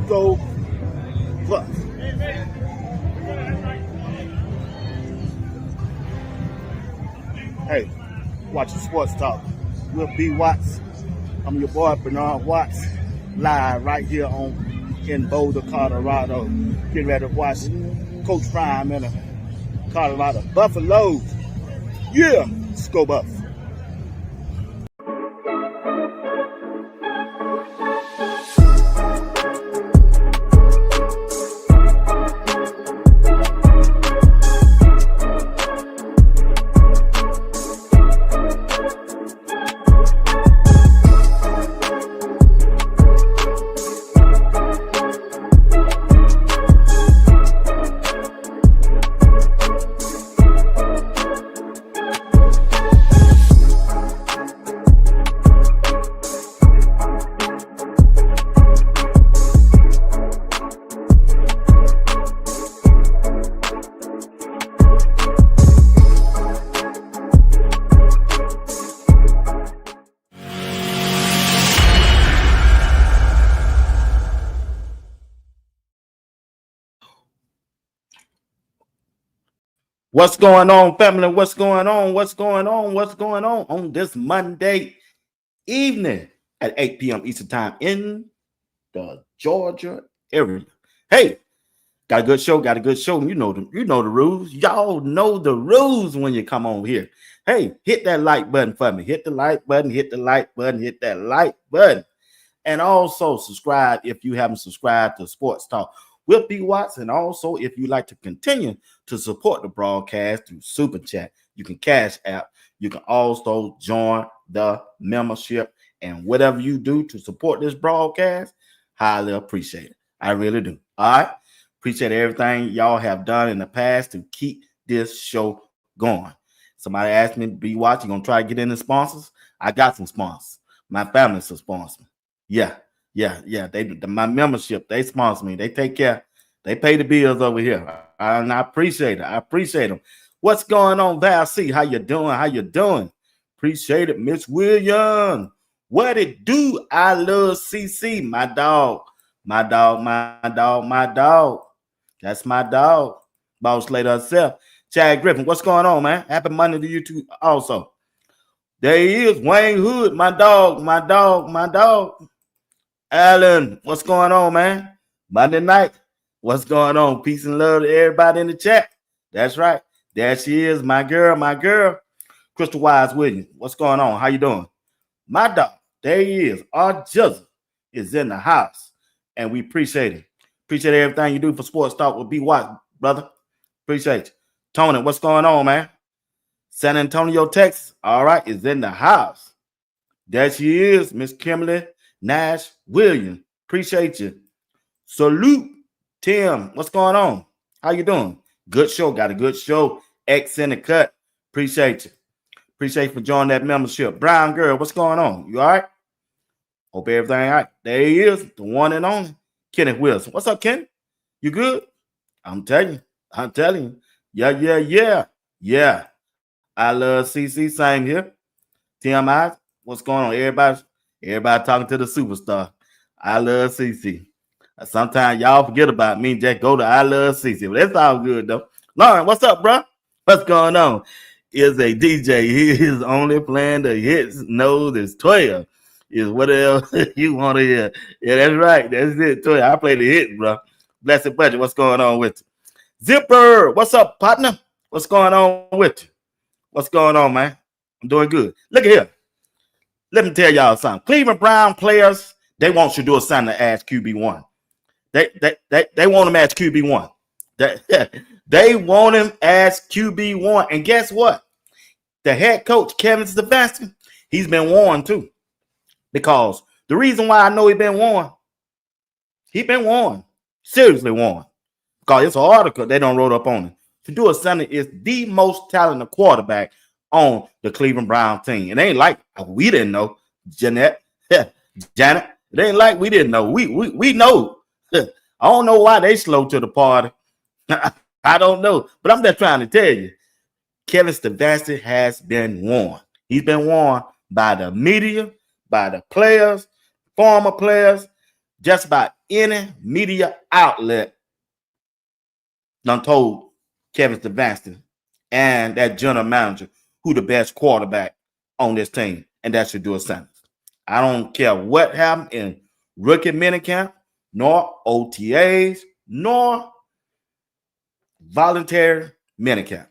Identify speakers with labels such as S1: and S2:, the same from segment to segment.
S1: Go Plus. Hey, watching Sports Talk with B. Watts. I'm your boy Bernard Watts, live right here in Boulder, Colorado. Getting ready to watch Coach Prime in Colorado Buffalo. Yeah, let's go Buffs. What's going on, family? What's going on? What's going on? What's going on this Monday evening at 8 p.m. Eastern Time in the Georgia area? Hey, got a good show. Got a good show. You know the rules. Y'all know the rules when you come on here. Hey, hit that like button for me. Hit the like button. Hit the like button. Hit that like button, and also subscribe if you haven't subscribed to Sports Talk with B. Watts. And also, if you like to continue to support the broadcast through Super Chat, you can Cash App. You can also join the membership, and whatever you do to support this broadcast, highly appreciate it. I really do. All right. Appreciate everything y'all have done in the past to keep this show going. Somebody asked me, B. Watts, you gonna try to get in the sponsors? I got some sponsors. My family's a sponsor. Yeah. My membership, they sponsor me. They take care. They pay the bills over here. And I appreciate it. I appreciate them. What's going on, Val C? How you doing? How you doing? Appreciate it, Miss Williams. What it do? I love CC, my dog. My dog. That's my dog. Boss lady herself. Chad Griffin, what's going on, man? Happy Monday to you too also. There he is, Wayne Hood, my dog. Alan, what's going on, man? Monday night. What's going on? Peace and love to everybody in the chat. That's right. There she is, my girl. Crystal Wise Williams. What's going on? How you doing? My dog. There he is. Our Jizzle is in the house. And we appreciate it. Appreciate everything you do for Sports Talk with B. Watt, brother. Appreciate you. Tony, what's going on, man? San Antonio, Texas. All right, is in the house. There she is, Miss Kimberly Nash Williams. Appreciate you. Salute. Tim, what's going on? How you doing? Good show. Got a good show. X in the cut. Appreciate you. Appreciate you for joining that membership. Brown girl, what's going on? You all right? Hope everything all right. There he is, the one and only Kenneth Wilson. What's up, Kenny? You good? I'm telling you. Yeah. I love CC. Same here. TMI, what's going on? Everybody talking to the superstar. I love CC. Sometimes y'all forget about me. Just go to I love CC. But that's all good, though. Lauren, what's up, bro? What's going on? Is a DJ. He is only playing the hits. Knows is 12. Is whatever you want to hear. Yeah, that's right. That's it. 12. I play the hits, bro. Blessed budget. What's going on with you? Zipper, what's up, partner? What's going on with you? What's going on, man? I'm doing good. Look at here. Let me tell y'all something. Cleveland Brown players, they want you to do a something to ask QB1. They want him as QB1. They want him as QB1. And guess what? The head coach, Kevin Stefanski, he's been warned too. Because the reason why I know he's been warned, seriously warned. Because it's an article they don't wrote up on it. Shedeur Sanders is the most talented quarterback on the Cleveland Brown team. It ain't like we didn't know, Janet. It ain't like we didn't know. We know. I don't know why they slow to the party. I don't know. But I'm just trying to tell you, Kevin Stefanski has been warned. He's been warned by the media, by the players, former players, just about any media outlet done told Kevin Stefanski and that general manager who the best quarterback on this team, and that's SHEDEUR Sanders. I don't care what happened in rookie minicamp, nor OTAs, nor voluntary minicamp.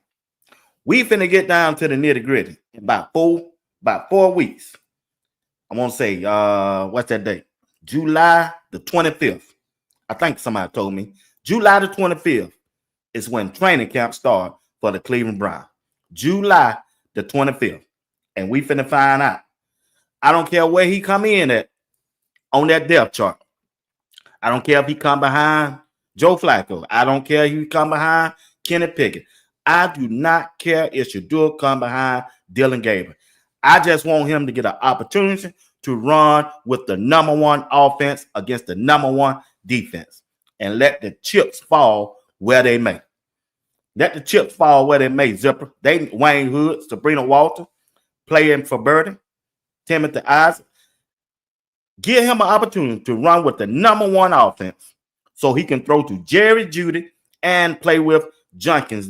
S1: We finna get down to the nitty gritty in about 4 weeks. I want to say, what's that date? July the 25th. I think somebody told me. July the 25th is when training camp starts for the Cleveland Browns. July the 25th. And we finna find out. I don't care where he come in at on that depth chart. I don't care if he come behind Joe Flacco. I don't care if he come behind Kenny Pickett. I do not care if SHEDEUR come behind Dylan Gabriel. I just want him to get an opportunity to run with the number one offense against the number one defense and let the chips fall where they may. Let the chips fall where they may, Zipper. Wayne Hood, Sabrina Walter, playing for Birdie, Timothy Isaac. Give him an opportunity to run with the number one offense so he can throw to Jerry Jeudy and play with Jenkins.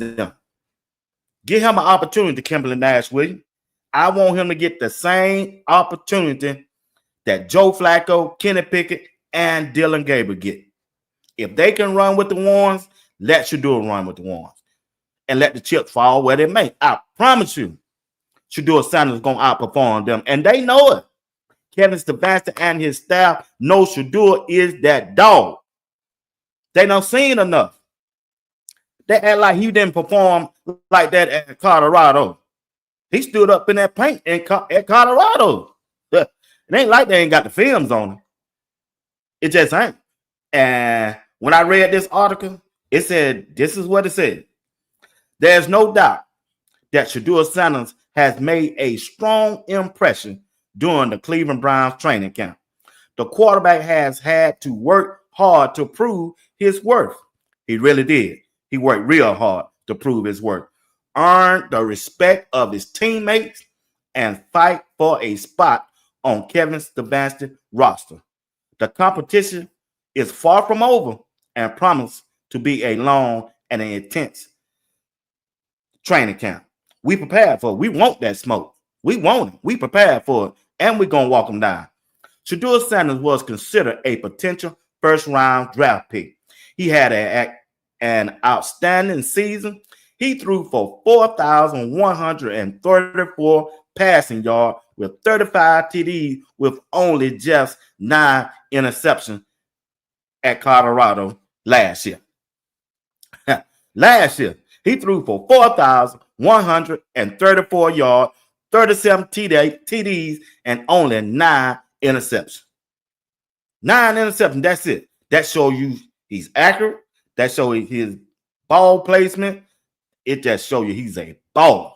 S1: Give him an opportunity, Kimberly Nash Williams. I want him to get the same opportunity that Joe Flacco, Kenny Pickett, and Dylan Gabriel get. If they can run with the ones, let SHEDEUR run with the ones. And let the chips fall where they may. I promise you, SHEDEUR Sanders is going to outperform them. And they know it. Kevin Stefanski and his staff know SHEDEUR is that dog. They done seen enough. They act like he didn't perform like that at Colorado. He stood up in that paint at Colorado. It ain't like they ain't got the films on him. It just ain't. And when I read this article, it said, this is what it said. There's no doubt that SHEDEUR Sanders has made a strong impression during the Cleveland Browns training camp. The quarterback has had to work hard to prove his worth. He really did. He worked real hard to prove his worth. Earn the respect of his teammates and fight for a spot on Kevin Stefanski's roster. The competition is far from over and promises to be a long and an intense training camp. We prepared for it. We want that smoke. We want it. We prepared for it, and we're going to walk them down. SHEDEUR Sanders was considered a potential first-round draft pick. He had an outstanding season. He threw for 4,134 passing yards with 35 TDs with only just 9 interceptions at Colorado last year. Last year, he threw for 4,134 yards, 37 TDs, and only 9 interceptions. 9 interceptions, that's it. That shows you he's accurate. That shows you his ball placement. It just shows you he's a baller.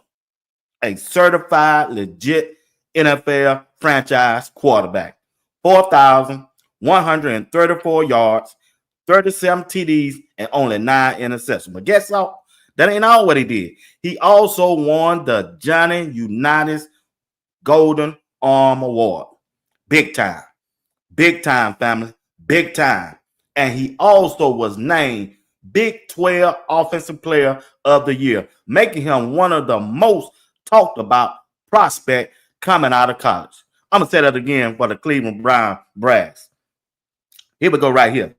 S1: A certified, legit NFL franchise quarterback. 4,134 yards, 37 TDs, and only 9 interceptions. But guess what? That ain't all what he did. He also won the Johnny Unitas Golden Arm Award. Big time. Big time, family. Big time. And he also was named Big 12 Offensive Player of the Year, making him one of the most talked about prospects coming out of college. I'm going to say that again for the Cleveland Browns brass. Here we go right here.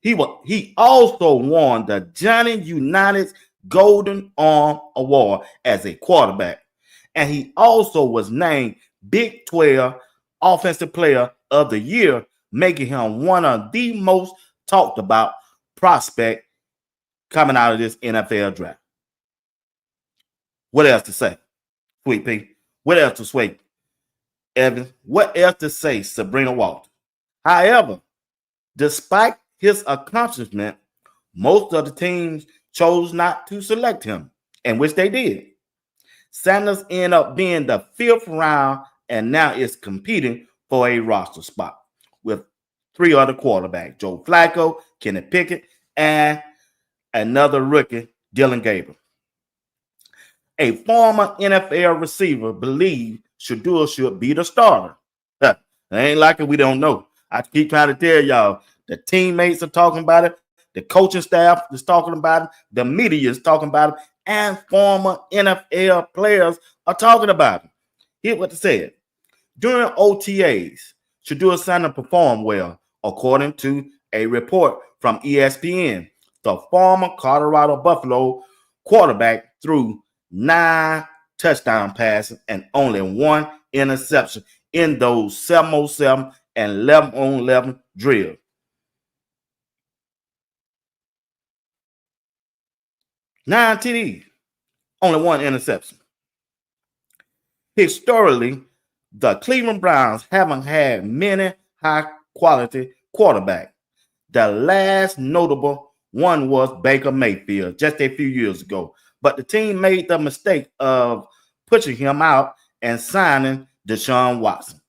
S1: He also won the Johnny Unitas Golden Arm Award as a quarterback. And he also was named Big 12 Offensive Player of the Year, making him one of the most talked about prospects coming out of this NFL draft. What else to say, Sweet Pea? What else to say, Evan? What else to say, Sabrina Walter? However, despite his accomplishment, most of the teams chose not to select him, and which they did. Sanders ended up being the 5th round and now is competing for a roster spot with 3 other quarterbacks, Joe Flacco, Kenny Pickett, and another rookie, Dylan Gabriel. A former NFL receiver believes SHEDEUR should be the starter. It ain't like it, we don't know. I keep trying to tell y'all, the teammates are talking about it, the coaching staff is talking about it, the media is talking about it, and former NFL players are talking about it. Here's what they said. During OTAs, SHEDEUR Sanders performed well, according to a report from ESPN. The former Colorado Buffalo quarterback threw 9 touchdown passes and only 1 interception in those 7-on-7 and 11-on-11 drills. Nine TDs, only 1 interception. Historically, the Cleveland Browns haven't had many high-quality quarterbacks. The last notable one was Baker Mayfield just a few years ago, but the team made the mistake of pushing him out and signing Deshaun Watson,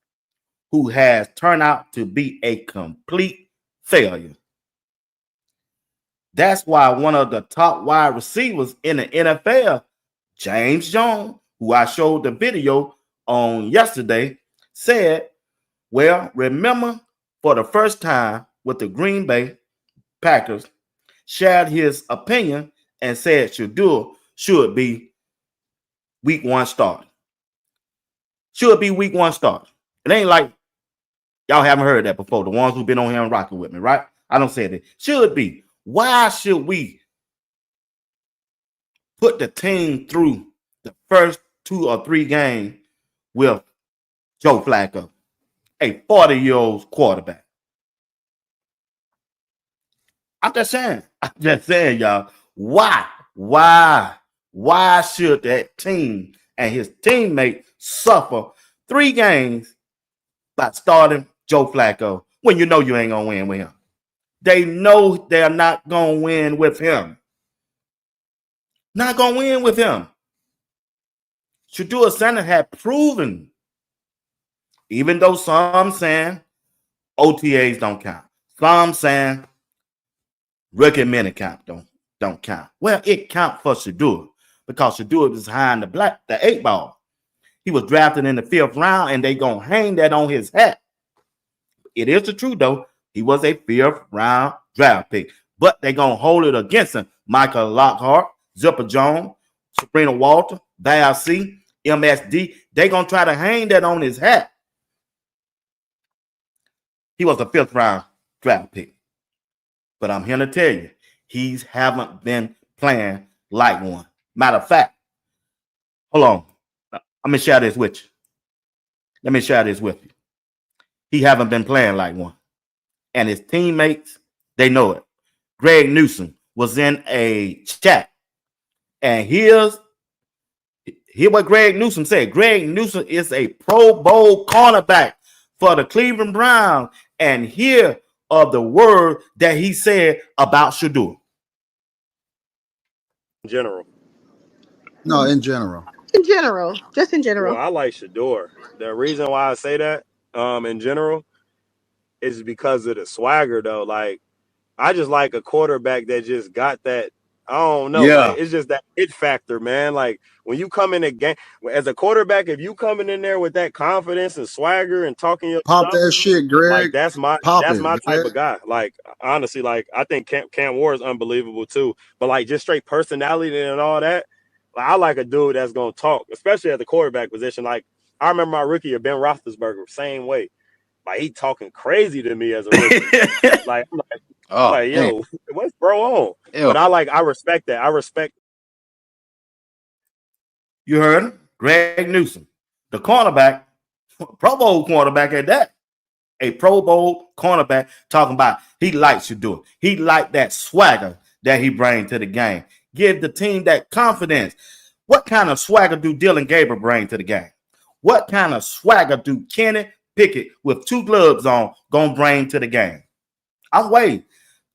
S1: who has turned out to be a complete failure. That's why one of the top wide receivers in the NFL, James Jones, who I showed the video on yesterday, said, well, remember, for the first time with the Green Bay Packers, shared his opinion and said SHEDEUR should be week 1 start. Should be week 1 start. It ain't like y'all haven't heard that before. The ones who've been on here and rocking with me, right? I don't say that. Should be. Why should we put the team through the first 2 or 3 games with Joe Flacco, a 40-year-old quarterback? I'm just saying, y'all. Why should that team and his teammate suffer 3 games by starting Joe Flacco when you know you ain't gonna win with him? They know they're not gonna win with him. Not gonna win with him. SHEDEUR Sanders had proven, even though some saying OTAs don't count, some saying rookie mini count don't count. Well, it count for SHEDEUR because SHEDEUR was behind the 8 ball. He was drafted in the 5th round, and they gonna hang that on his hat. It is the truth though. He was a 5th round draft pick, but they gonna hold it against him. Michael Lockhart, Zipper Jones, Sabrina Walter, Val C, MSD. They gonna try to hang that on his hat. He was a 5th round draft pick. But I'm here to tell you, he's haven't been playing like one. Matter of fact, hold on. Let me share this with you. He haven't been playing like one. And his teammates, they know it. Greg Newsom was in a chat. And hear what Greg Newsom said. Greg Newsom is a Pro Bowl cornerback for the Cleveland Browns. And hear of the word that he said about SHEDEUR.
S2: In general.
S3: No, in general.
S4: In general. Just in general.
S2: Well, I like SHEDEUR. The reason why I say that, in general, is because of the swagger, though. Like, I just like a quarterback that just got that. I don't know.
S3: Yeah.
S2: Like, it's just that it factor, man. Like, when you come in a game as a quarterback, if you coming in there with that confidence and swagger and talking your
S3: Pop
S2: stuff,
S3: that shit, Greg.
S2: like that's my
S3: Greg.
S2: type of guy. Like, honestly, like I think Cam Ward is unbelievable too. But like just straight personality and all that, like, I like a dude that's gonna talk, especially at the quarterback position. Like I remember my rookie year, Ben Roethlisberger, same way. Like he talking crazy to me as a rookie. like yo, what's bro on? Ew. But I respect that. I respect.
S1: You heard him, Greg Newsom, the cornerback, Pro Bowl cornerback at that. A Pro Bowl cornerback talking about he likes to do it. He like that swagger that he brings to the game. Give the team that confidence. What kind of swagger do Dylan Gabriel bring to the game? What kind of swagger do Kenny Pickett with 2 gloves on gonna bring to the game? I'm waiting.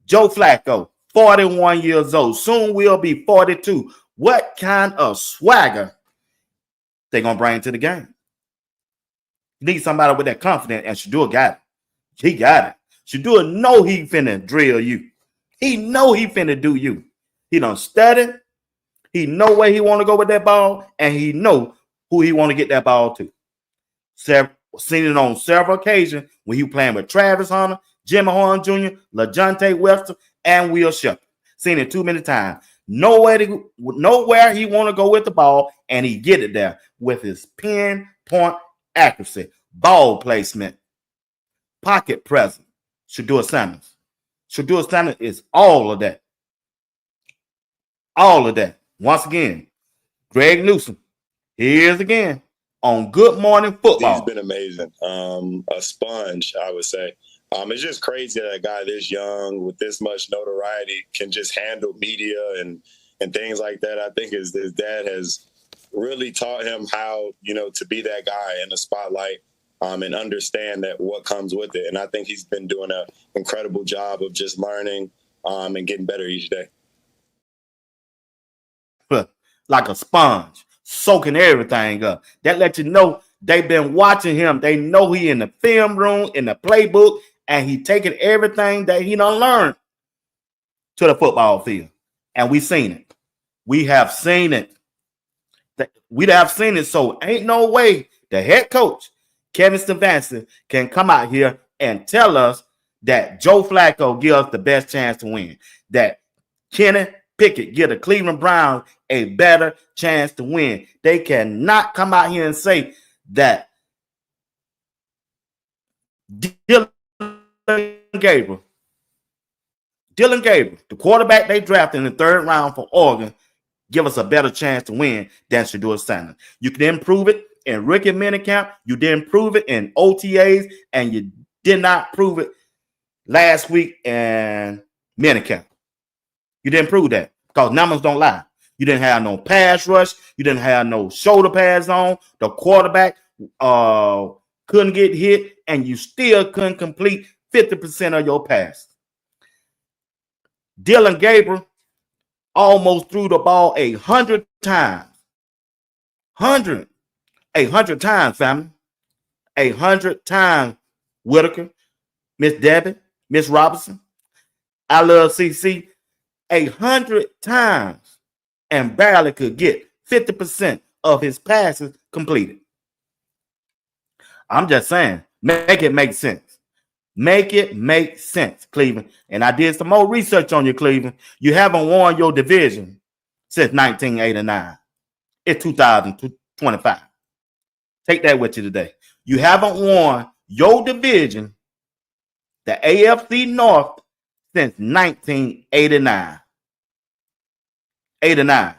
S1: Joe Flacco, 41 years old, soon will be 42. What kind of swagger they gonna bring to the game? You need somebody with that confidence, and SHEDEUR got it. He got it. SHEDEUR know he finna drill you. He know he finna do you. He done study. He know where he want to go with that ball, and he know who he want to get that ball to. Seen it on several occasions when he was playing with Travis Hunter, Jimmy Horn Jr., LaJohntay Webster, and Will Shepard. Seen it too many times. Nowhere he want to go with the ball, and he get it there with his pinpoint accuracy, ball placement, pocket presence. SHEDEUR Sanders. SHEDEUR Sanders is all of that. All of that. Once again, Greg Newsom, here's again on Good Morning Football.
S5: He's been amazing. A sponge, I would say. It's just crazy that a guy this young with this much notoriety can just handle media and things like that. I think his dad has really taught him how, to be that guy in the spotlight and understand that what comes with it. And I think he's been doing an incredible job of just learning and getting better each day.
S1: Like a sponge, soaking everything up. That lets you know they've been watching him. They know he in the film room, in the playbook, and he taking everything that he done learned to the football field. And we seen it. We have seen it. We have seen it. So ain't no way the head coach, Kevin Stefanski, can come out here and tell us that Joe Flacco gives us the best chance to win. That Kenny Pickett give the Cleveland Browns a better chance to win. They cannot come out here and say that Dylan Gabriel, the quarterback they drafted in the third round for Oregon, give us a better chance to win than SHEDEUR Sanders. You can improve it in rookie minicamp. You didn't prove it in OTAs, and you did not prove it last week in minicamp. You didn't prove that because numbers don't lie. You didn't have no pass rush. You didn't have no shoulder pads on. The quarterback couldn't get hit, and you still couldn't complete 50% of your pass. Dylan Gabriel almost threw the ball 100 times. 100 times, family. 100 times, Whitaker, Miss Debbie, Miss Robinson. I love CC. 100 times and barely could get 50% of his passes completed. I'm just saying, make it make sense. Make it make sense, Cleveland. And I did some more research on you, Cleveland. You haven't won your division since 1989. It's 2025. Take that with you today. You haven't won your division, the AFC North, since 1989. 89.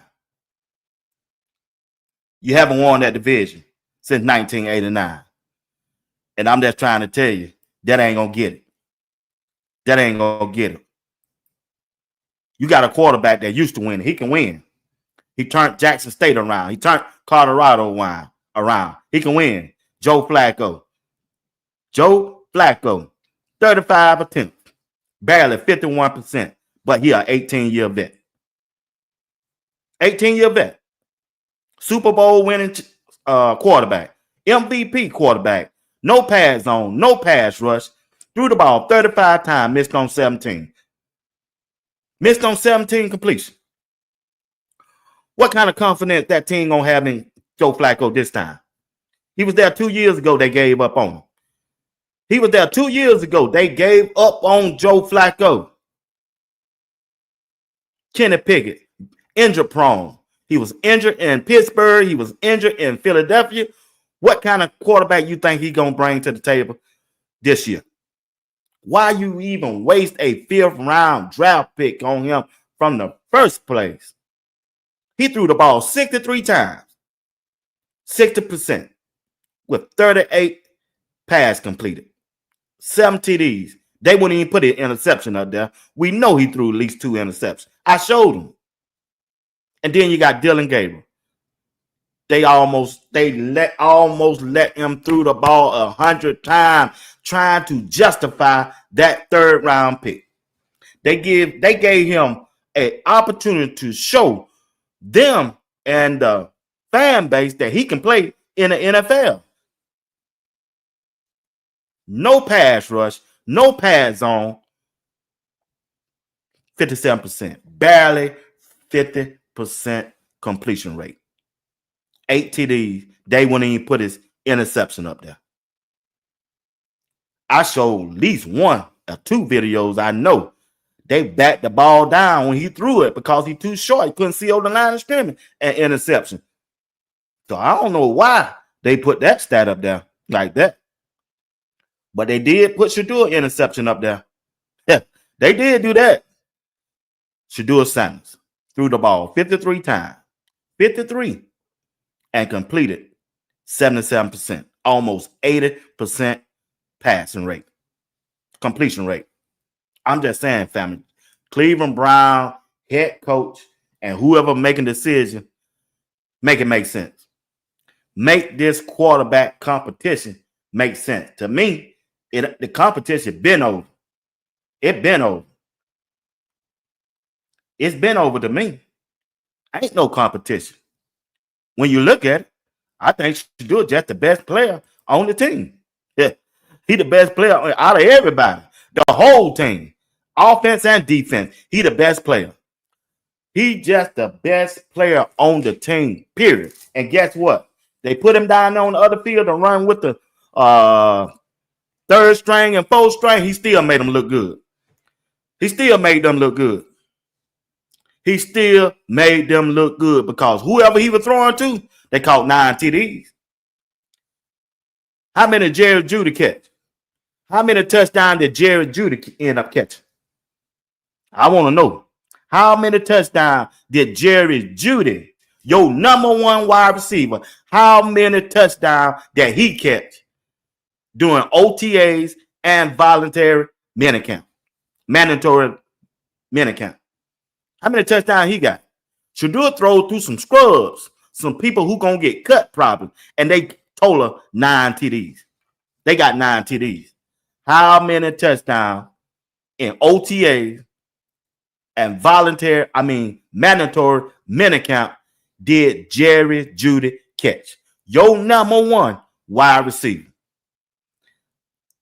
S1: You haven't won that division since 1989. And I'm just trying to tell you, that ain't going to get it. That ain't going to get it. You got a quarterback that used to win. He can win. He turned Jackson State around. He turned Colorado around. He can win. Joe Flacco. 35 attempts. Barely 51%. But he an 18-year vet. 18-year vet. Super Bowl winning quarterback. MVP quarterback. No pass zone. No pass rush. Threw the ball 35 times. Missed on 17. Missed on 17 completion. What kind of confidence that team gonna have in Joe Flacco this time? He was there 2 years ago. They gave up on him. He was there 2 years ago. They gave up on Joe Flacco. Kenny Pickett, injury prone. He was injured in Pittsburgh. He was injured in Philadelphia. What kind of quarterback you think he gonna bring to the table this year? Why you even waste a 5th round draft pick on him from the first place? He threw the ball 63 times, 60%, with 38 pass completed, 7 TDs. They wouldn't even put an interception up there. We know he threw at least 2 interceptions. I showed him. And then you got Dylan Gabriel. They almost let him throw the ball 100 times, trying to justify that 3rd round pick. They gave him an opportunity to show them and the fan base that he can play in the NFL. No pass rush, no pass zone, 57%, barely 50% completion rate. 8 TDs. They wouldn't even put his interception up there. I showed at least one or two videos. I know they backed the ball down when he threw it because he too short. He couldn't see over the line of scrimmage and interception. So I don't know why they put that stat up there like that. But they did put SHEDEUR interception up there. Yeah, they did do that. SHEDEUR Sanders threw the ball 53 times. 53. And completed 77%. Almost 80% passing rate. Completion rate. I'm just saying, family. Cleveland Brown, head coach, and whoever making decision, make it make sense. Make this quarterback competition make sense. To me, the competition been over. It been over. It's been over to me. Ain't no competition. When you look at it, I think SHEDEUR just the best player on the team. Yeah. He the best player out of everybody. The whole team. Offense and defense. He the best player. He just the best player on the team, period. And guess what? They put him down on the other field and run with the third string and fourth string. He still made them look good. He still made them look good. He still made them look good because whoever he was throwing to, they caught 9 TDs. How many Jerry Jeudy catch? How many touchdowns did Jerry Jeudy end up catching? I want to know. How many touchdowns did Jerry Jeudy, your number one wide receiver, how many touchdowns did he catch during OTAs and voluntary minicamp? Mandatory minicamp. How many touchdowns he got? SHEDEUR throw through some scrubs, some people who gonna get cut probably, and they total 9 TDs. They got 9 TDs. How many touchdowns in OTAs and mandatory minicamp did Jerry Jeudy catch? Your number one wide receiver.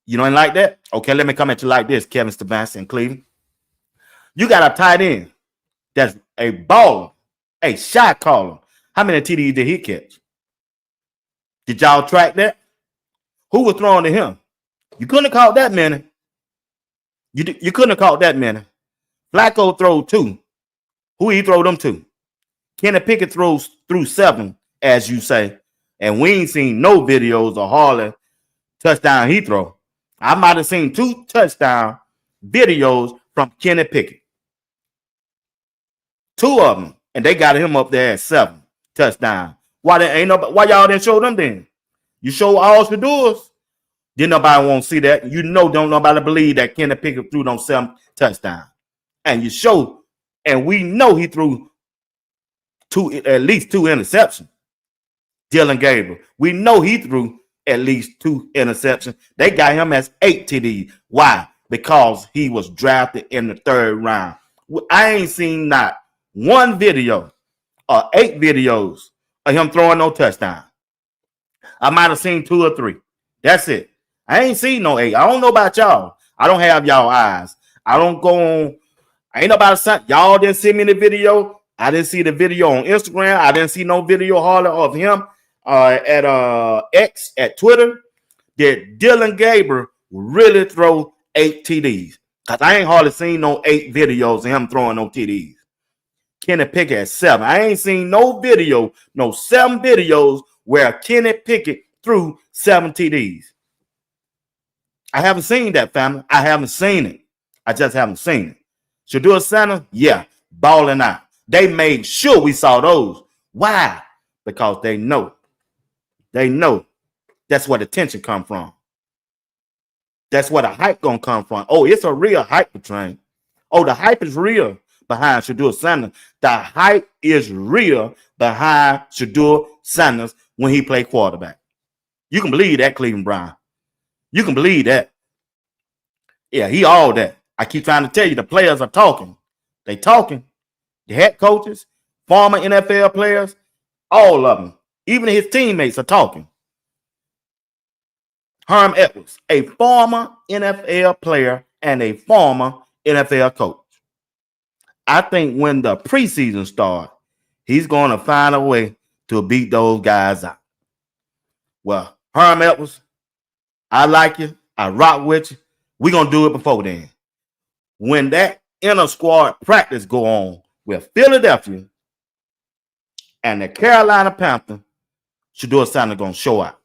S1: You don't like that? Okay, let me come at you like this, Kevin Stefanski in Cleveland. You got a tight end that's a baller, a shot caller. How many TDs did he catch? Did y'all track that? Who was throwing to him? You couldn't have caught that many. You couldn't have caught that many. Flacco throw 2. Who he throw them to? Kenny Pickett throws through 7, as you say. And we ain't seen no videos of Harley touchdown he throw. I might have seen 2 touchdown videos from Kenny Pickett. 2 of them. And they got him up there at 7 touchdown. Why y'all didn't show them then? You show all SHEDEURs. Then nobody won't see that. You know, don't nobody believe that Kenny Pickett threw them 7 touchdowns. And you show, and we know he threw at least 2 interceptions. Dylan Gabriel. We know he threw at least 2 interceptions. They got him as 8 TDs. Why? Because he was drafted in the 3rd round. I ain't seen not 1 video or 8 videos of him throwing no touchdown. I might have seen 2 or 3. That's it. I ain't seen no 8. I don't know about y'all. I don't have y'all eyes. I don't go on. I ain't about something. Y'all didn't send me the video. I didn't see the video on Instagram. I didn't see no video hardly of him at X, at Twitter. Did Dylan Gabriel really throw 8 TDs? Because I ain't hardly seen no 8 videos of him throwing no TDs. Kenny Pickett at 7. I ain't seen no video, no 7 videos where Kenny Pickett threw 7 TDs. I haven't seen that, family. I haven't seen it. I just haven't seen it. SHEDEUR Sanders, yeah, balling out. They made sure we saw those. Why? Because they know. They know that's where the tension come from. That's where the hype gonna come from. Oh, it's a real hype train. Oh, the hype is real behind SHEDEUR Sanders. The hype is real behind SHEDEUR Sanders when he played quarterback. You can believe that, Cleveland Brown. You can believe that. Yeah, he all that. I keep trying to tell you, the players are talking. They talking. The head coaches, former NFL players, all of them, even his teammates are talking. Herm Edwards, a former NFL player and a former NFL coach. I think when the preseason starts, he's going to find a way to beat those guys out. Well, Herm Edwards, I like you. I rock with you. We're going to do it before then. When that inner squad practice go on with Philadelphia and the Carolina Panthers, SHEDEUR Sanders going to show out.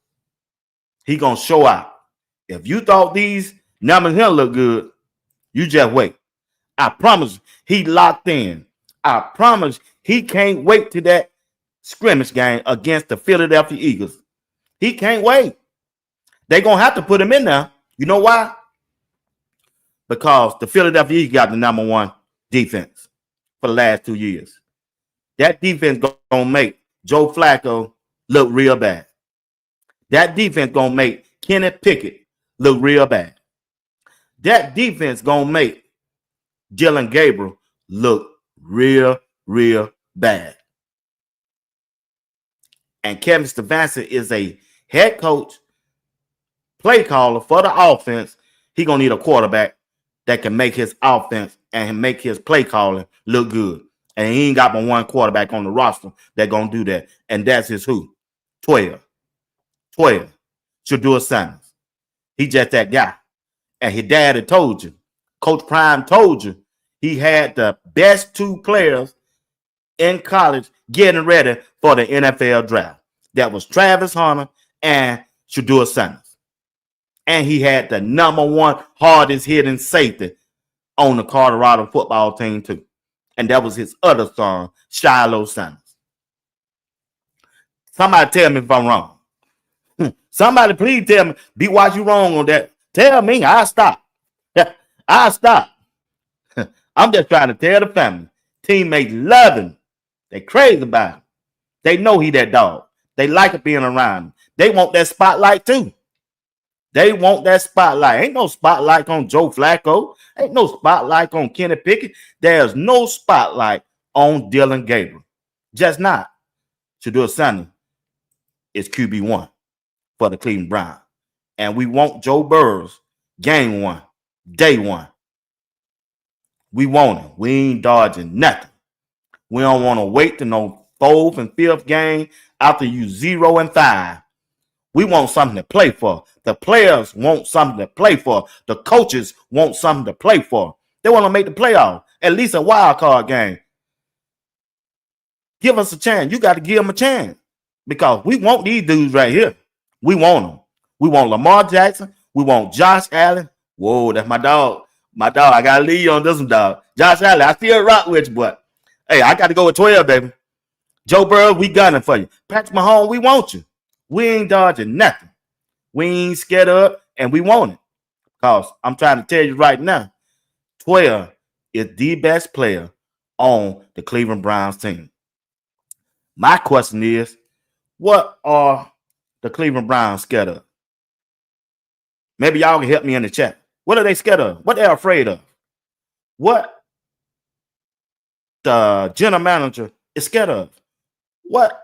S1: He going to show out. If you thought these numbers here look good, you just wait. I promise he locked in. I promise he can't wait to that scrimmage game against the Philadelphia Eagles. He can't wait. They're going to have to put him in there. You know why? Because the Philadelphia Eagles got the number one defense for the last 2 years. That defense going to make Joe Flacco look real bad. That defense going to make Kenny Pickett look real bad. That defense going to make Dylan Gabriel look real bad. And Kevin Stefanski is a head coach, play caller for the offense. He going to need a quarterback that can make his offense and make his play calling look good. And he ain't got but one quarterback on the roster that going to do that. And that's his who? 12. SHEDEUR Sanders. He just that guy. And his dad had told you. Coach Prime told you he had the best two players in college getting ready for the NFL draft. That was Travis Hunter and SHEDEUR Sanders. And he had the number one hardest hitting safety on the Colorado football team too. And that was his other son, Shiloh Sanders. Somebody tell me if I'm wrong. Somebody please tell me, be why you wrong on that. Tell me, I'll stop. I'll stop. I'm just trying to tell the family. Teammates love him. They crazy about him. They know he that dog. They like it being around him. They want that spotlight too. They want that spotlight. Ain't no spotlight on Joe Flacco. Ain't no spotlight on Kenny Pickett. There's no spotlight on Dylan Gabriel. Just not. SHEDEUR Sanders is QB1 for the Cleveland Browns. And we want Joe Burrows game one, day one. We want him. We ain't dodging nothing. We don't want to wait to no fourth and fifth game after you 0-5. We want something to play for. The players want something to play for. The coaches want something to play for. They want to make the playoff, at least a wild card game. Give us a chance. You got to give them a chance because we want these dudes right here. We want them. We want Lamar Jackson. We want Josh Allen. Whoa, that's my dog. My dog. I got to leave you on this one, dog. Josh Allen, I still rock with you, but hey, I got to go with 12, baby. Joe Burrow, we gunning for you. Patrick Mahomes, we want you. We ain't dodging nothing. We ain't scared up, and we want it. Because I'm trying to tell you right now, 12 is the best player on the Cleveland Browns team. My question is, what are the Cleveland Browns scared of? Maybe y'all can help me in the chat. What are they scared of? What they're afraid of? What the general manager is scared of? What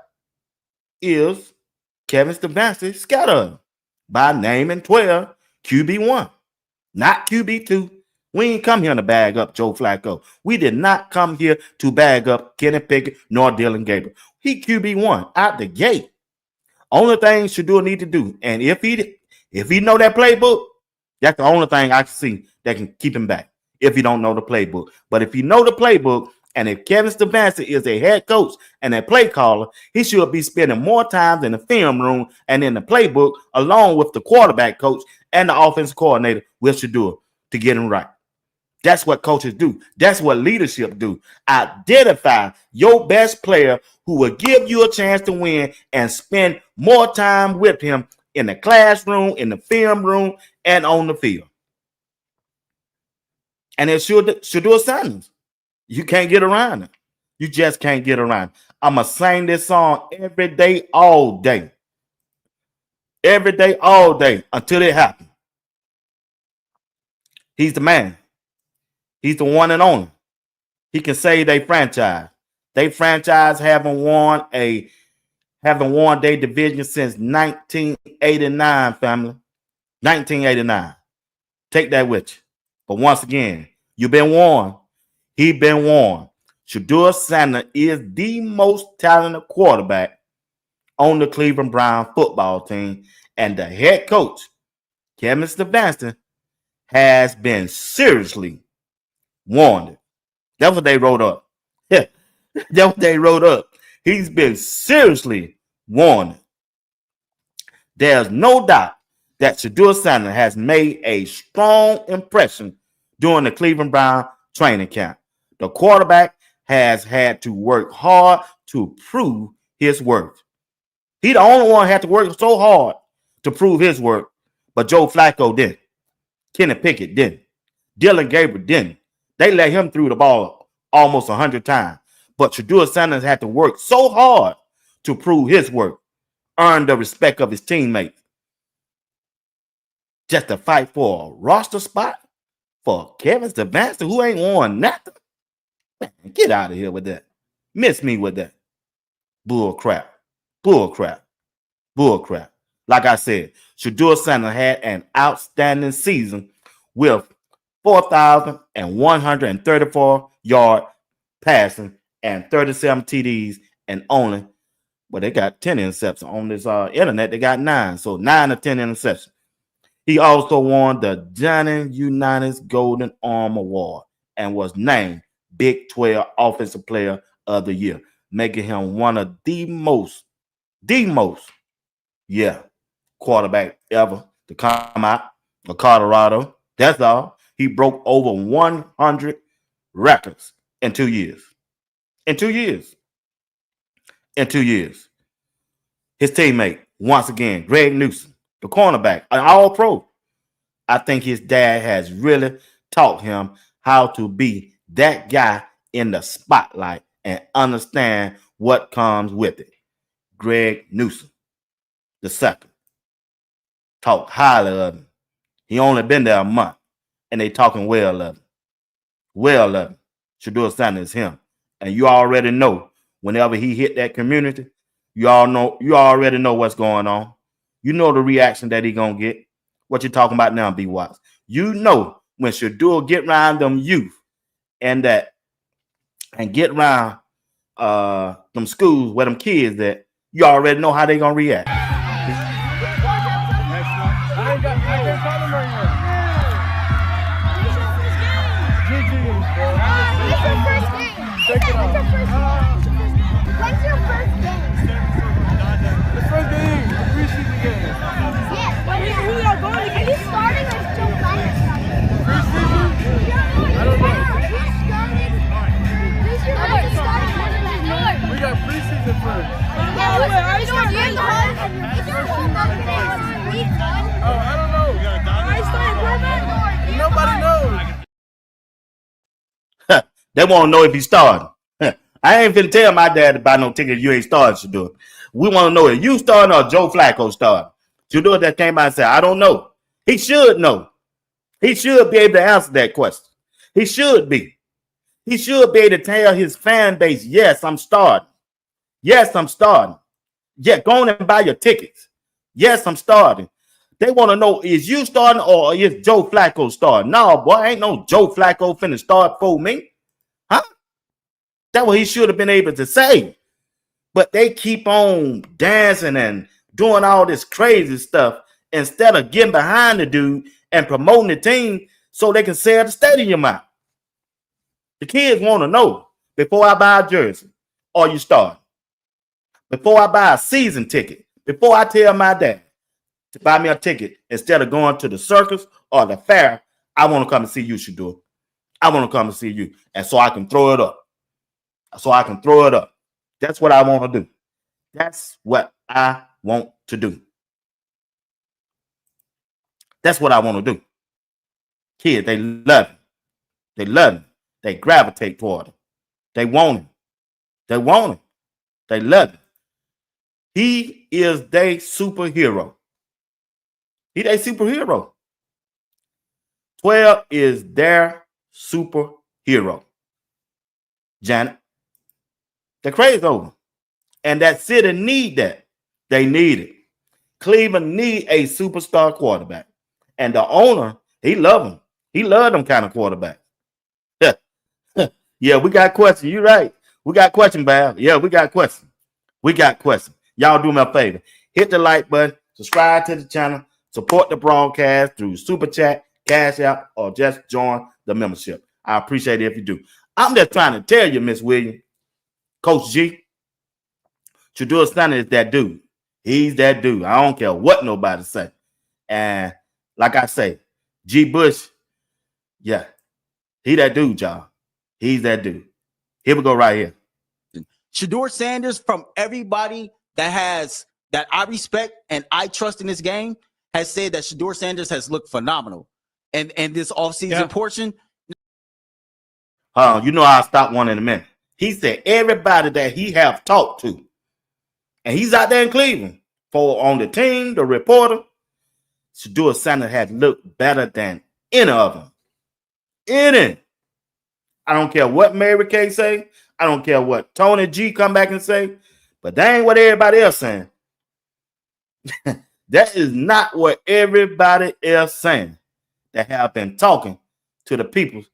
S1: is Kevin Stefanski scared of? By naming 12 QB1, not QB2. We ain't come here to bag up Joe Flacco. We did not come here to bag up Kenny Pickett nor Dylan Gabriel. He QB1 out the gate. Only thing SHEDEUR need to do, and if he know that playbook, that's the only thing I can see that can keep him back. If he don't know the playbook, but if he know the playbook, and if Kevin Stefanski is a head coach and a play caller, he should be spending more time in the film room and in the playbook, along with the quarterback coach and the offensive coordinator with SHEDEUR to get him right. That's what coaches do. That's what leadership do. Identify your best player who will give you a chance to win and spend more time with him in the classroom, in the film room, and on the field. And it SHEDEUR Sanders. You can't get around it. You just can't get around it. I'm going to sing this song every day, all day. Every day, all day, until it happens. He's the man. He's the one and only. He can save their franchise. They franchise haven't won their division since 1989, family. 1989. Take that with you. But once again, you've been warned. He been warned. SHEDEUR Sanders is the most talented quarterback on the Cleveland Browns football team, and the head coach Kevin Stefanski has been seriously warned. That's what they wrote up. Yeah, that's what they wrote up. He's been seriously warned. There's no doubt that SHEDEUR Sanders has made a strong impression during the Cleveland Browns training camp. The quarterback has had to work hard to prove his worth. He the only one had to work so hard to prove his worth, but Joe Flacco didn't. Kenny Pickett didn't. Dylan Gabriel didn't. They let him through the ball almost 100 times. But SHEDEUR Sanders had to work so hard to prove his worth, earn the respect of his teammates. Just to fight for a roster spot for Kevin Stefanski, who ain't won nothing. Man, get out of here with that. Miss me with that. Bull crap. Bull crap. Bull crap. Like I said, SHEDEUR Sanders had an outstanding season with 4,134 yards passing and 37 TDs and only, well, they got 10 interceptions. On this internet, they got 9. So 9 of 10 interceptions. He also won the Johnny Unitas Golden Arm Award and was named Big 12 Offensive Player of the Year, making him one of the most, quarterback ever to come out of Colorado. That's all. He broke over 100 records in 2 years. In 2 years. His teammate, once again, Greg Newsome, the cornerback, an all-pro. I think his dad has really taught him how to be that guy in the spotlight and understand what comes with it. Greg Newsome, the second, talk highly of him. He only been there a month, and they talking well of him. Well of him. SHEDEUR Sanders is him. And you already know, whenever he hit that community, you already know what's going on. You know the reaction that he gonna get. What you talking about now, B. Watts? You know when SHEDEUR get around them youth and get around them schools where them kids that you already know how they gonna react.
S6: When's your first game?
S7: The first game, the preseason game.
S6: Yes. Who y'all going against? Are you starting or still playing?
S7: Preseason? I don't know.
S6: Who's starting? Who's your starting?
S7: We got preseason first.
S6: Yeah, are you starting? Is your homework week 1?
S7: Oh, I don't know.
S6: Are you starting quarterback?
S7: Nobody knows.
S1: They want to know if he's starting. I ain't finna tell my dad to buy no ticket you ain't starting, SHEDEUR. We want to know if you starting or Joe Flacco starting. SHEDEUR that came out and said, I don't know. He should know. He should be able to answer that question. He should be. He should be able to tell his fan base, yes, I'm starting. Yes, I'm starting. Yeah, go on and buy your tickets. Yes, I'm starting. They want to know, is you starting or is Joe Flacco starting? No, boy, ain't no Joe Flacco finna start for me. Huh? That's what he should have been able to say. But they keep on dancing and doing all this crazy stuff instead of getting behind the dude and promoting the team so they can sell the stadium out. The kids want to know, before I buy a jersey, are you starting? Before I buy a season ticket, before I tell my dad to buy me a ticket instead of going to the circus or the fair, I want to come and see you, SHEDEUR. I want to come and see you. And so I can throw it up. That's what I want to do. That's what I want to do. That's what I want to do. Kids, they love him. They love him. They gravitate toward him. They want him. They want him. They love him. He is their superhero. He their superhero. 12 is their superhero. Janet. They're crazy over. And that city need that. They need it. Cleveland need a superstar quarterback. And the owner, he love him. He love them kind of quarterbacks. Yeah, we got questions. You're right. We got questions, Bab. Yeah, we got questions. Y'all do me a favor. Hit the like button. Subscribe to the channel. Support the broadcast through Super Chat, Cash App, or just join the membership. I appreciate it if you do. I'm just trying to tell you, Miss Williams, Coach G, SHEDEUR Sanders is that dude. He's that dude. I don't care what nobody say. And like I say, G. Bush, yeah, he that dude, y'all. He's that dude. Here we go right here.
S8: SHEDEUR Sanders, from everybody that I respect and I trust in this game, has said that SHEDEUR Sanders has looked phenomenal. And this offseason portion.
S1: You know I'll stop one in a minute. He said everybody that he have talked to, and he's out there in Cleveland, for on the team, the reporter, SHEDEUR Sanders has looked better than any of them. Any. I don't care what Mary Kay say. I don't care what Tony G come back and say. But that ain't what everybody else saying. That is not what everybody else saying that have been talking to the people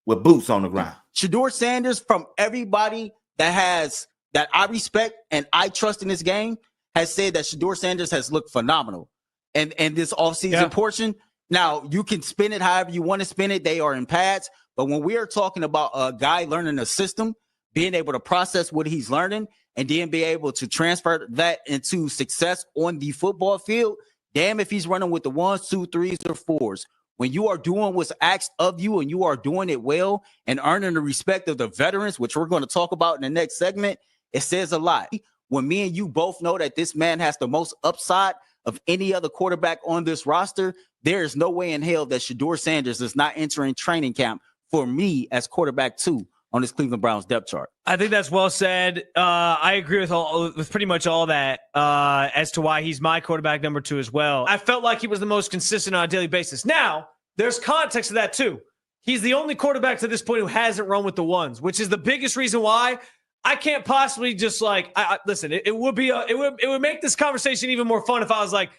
S1: with boots on the ground.
S8: SHEDEUR Sanders, from everybody that I respect and I trust in this game, has said that SHEDEUR Sanders has looked phenomenal. And this offseason portion, now you can spin it however you want to spin it. They are in pads. But when we are talking about a guy learning a system, being able to process what he's learning, and then be able to transfer that into success on the football field, damn if he's running with the 1s, 2s, 3s, or 4s. When you are doing what's asked of you and you are doing it well and earning the respect of the veterans, which we're going to talk about in the next segment, it says a lot. When me and you both know that this man has the most upside of any other quarterback on this roster, there is no way in hell that SHEDEUR Sanders is not entering training camp for me as quarterback 2 on this Cleveland Browns depth chart.
S9: I think that's well said. I agree with pretty much all that as to why he's my quarterback number 2 as well. I felt like he was the most consistent on a daily basis. Now, there's context to that too. He's the only quarterback to this point who hasn't run with the 1s, which is the biggest reason why I can't possibly just like listen. It would make this conversation even more fun if I was like,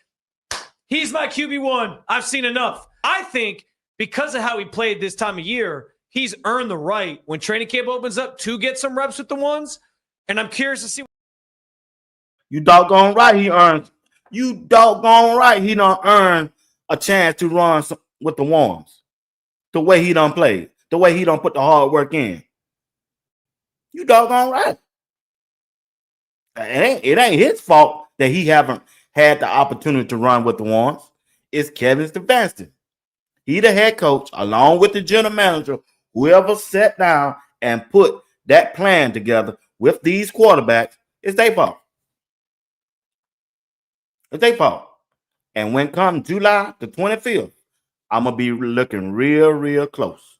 S9: he's my QB1. I've seen enough. I think because of how he played this time of year, he's earned the right when training camp opens up to get some reps with the 1s. And I'm curious to see.
S1: You doggone right he earned. You doggone right he done earn a chance to run with the 1s. The way he done played. The way he done put the hard work in. You doggone right. It ain't his fault that he haven't had the opportunity to run with the 1s. It's Kevin Stefanski. He the head coach, along with the general manager, whoever sat down and put that plan together with these quarterbacks, it's their fault. It's their fault. And when come July the 25th, I'm going to be looking real close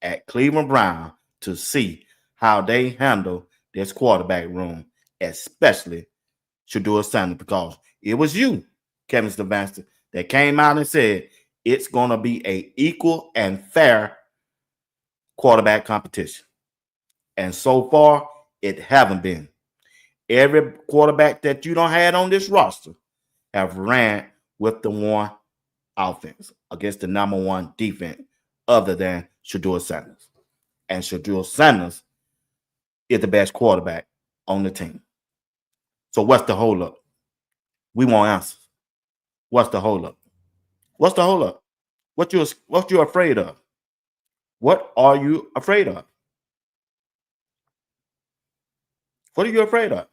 S1: at Cleveland Brown to see how they handle this quarterback room, especially SHEDEUR Sanders, because it was you, Kevin Stefanski, that came out and said it's going to be a equal and fair quarterback competition. And so far, it haven't been. Every quarterback that you don't had on this roster have ran with the 1 offense against the number 1 defense other than SHEDEUR Sanders. And SHEDEUR Sanders is the best quarterback on the team. So what's the holdup? We want answers. What's the holdup? What's the holdup? What you afraid of? What are you afraid of? What are you afraid of?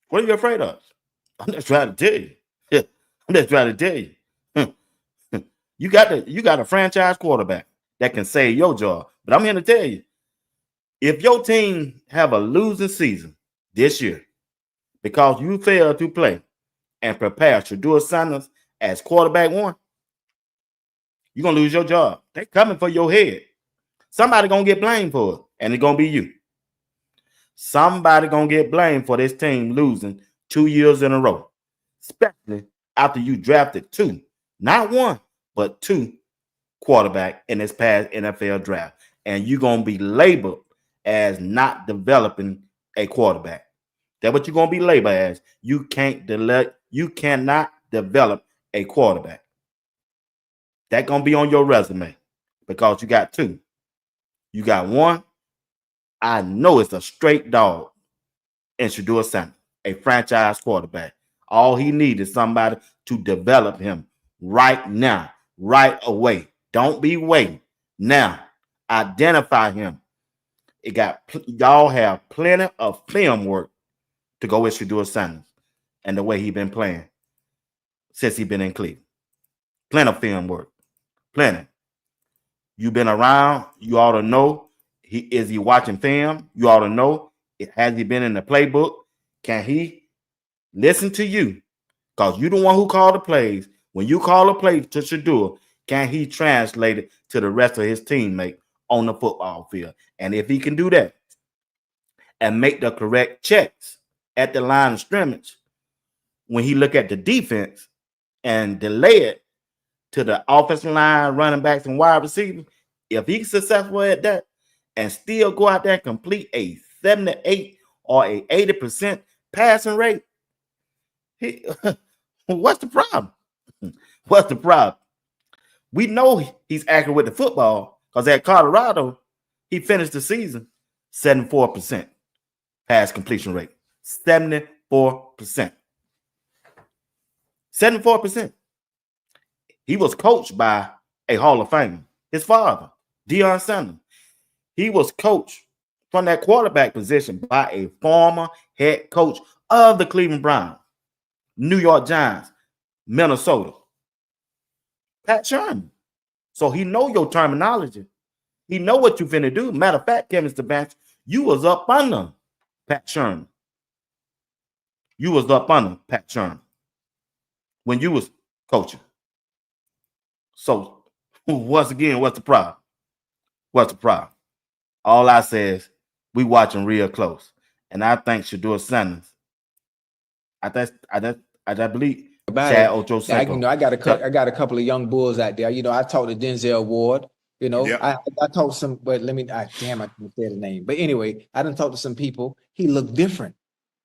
S1: What are you afraid of? I'm just trying to tell you. I'm just trying to tell you. You got a franchise quarterback that can save your job. But I'm here to tell you, if your team have a losing season this year because you failed to play and prepare SHEDEUR Sanders as quarterback 1, you're going to lose your job. They're coming for your head. Somebody going to get blamed for it, and it's going to be you. Somebody going to get blamed for this team losing 2 years in a row, especially after you drafted 2, not 1, but 2 quarterback in this past NFL draft. And you're going to be labeled as not developing a quarterback. That's what you're going to be labeled as. You cannot develop a quarterback. That's going to be on your resume because you got 2. You got 1 I know it's a straight dog in SHEDEUR Sanders, a franchise quarterback. All he needs is somebody to develop him right now, right away. Don't be waiting. Now, identify him. Y'all have plenty of film work to go with SHEDEUR Sanders and the way he been playing since he been in Cleveland. Plenty of film work. Plenty. You've been around. You ought to know. Is he watching film? You ought to know. Has he been in the playbook? Can he listen to you? Because you're the one who called the plays. When you call a play to SHEDEUR, can he translate it to the rest of his teammates on the football field? And if he can do that and make the correct checks at the line of scrimmage, when he look at the defense and delay it to the offensive line, running backs, and wide receivers, if he's successful at that and still go out there and complete a 78 or a 80% passing rate, what's the problem? What's the problem? We know he's accurate with the football because at Colorado, he finished the season 74% pass completion rate. 74%. 74%. He was coached by a Hall of Famer, his father, Deion Sanders. He was coached from that quarterback position by a former head coach of the Cleveland Browns, New York Giants, Minnesota, Pat Sherman. So he know your terminology. He know what you finna do. Matter of fact, Kevin Stefanski, you was up under Pat Sherman. You was up under Pat Sherman when you was coaching. So once again, what's the problem? What's the problem? All I say is we watching real close. And I think SHEDEUR Sanders, I believe Chad Ochocinco.
S10: I got a couple of young bulls out there. I talked to Denzel Ward. I talked to some, but I can't say the name. But anyway, I done talked to some people. He looked different.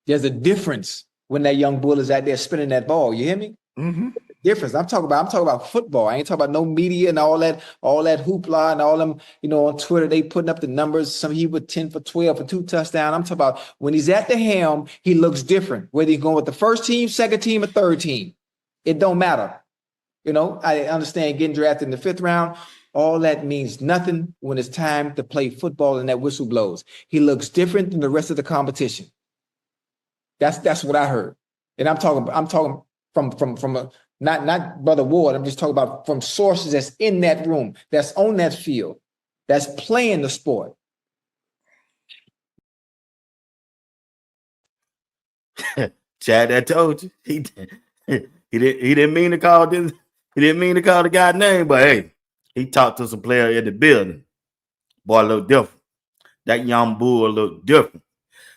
S10: There's a difference when that young bull is out there spinning that ball. You hear me? Mm-hmm. Difference. I'm talking about football. I ain't talking about no media and all that hoopla and all them, on Twitter, they putting up the numbers. Some he was 10 for 12 for 2 touchdowns. I'm talking about when he's at the helm, he looks different. Whether he's going with the first team, second team, or third team. It don't matter. I understand getting drafted in the 5th round. All that means nothing when it's time to play football and that whistle blows. He looks different than the rest of the competition. That's what I heard. And I'm talking from a not Brother Ward. I'm just talking about from sources that's in that room, that's on that field, that's playing the sport.
S1: Chad, that told you. He didn't mean to call this. He didn't mean to call the guy name, but hey, he talked to some player in the building. Boy, look different. That young bull look different.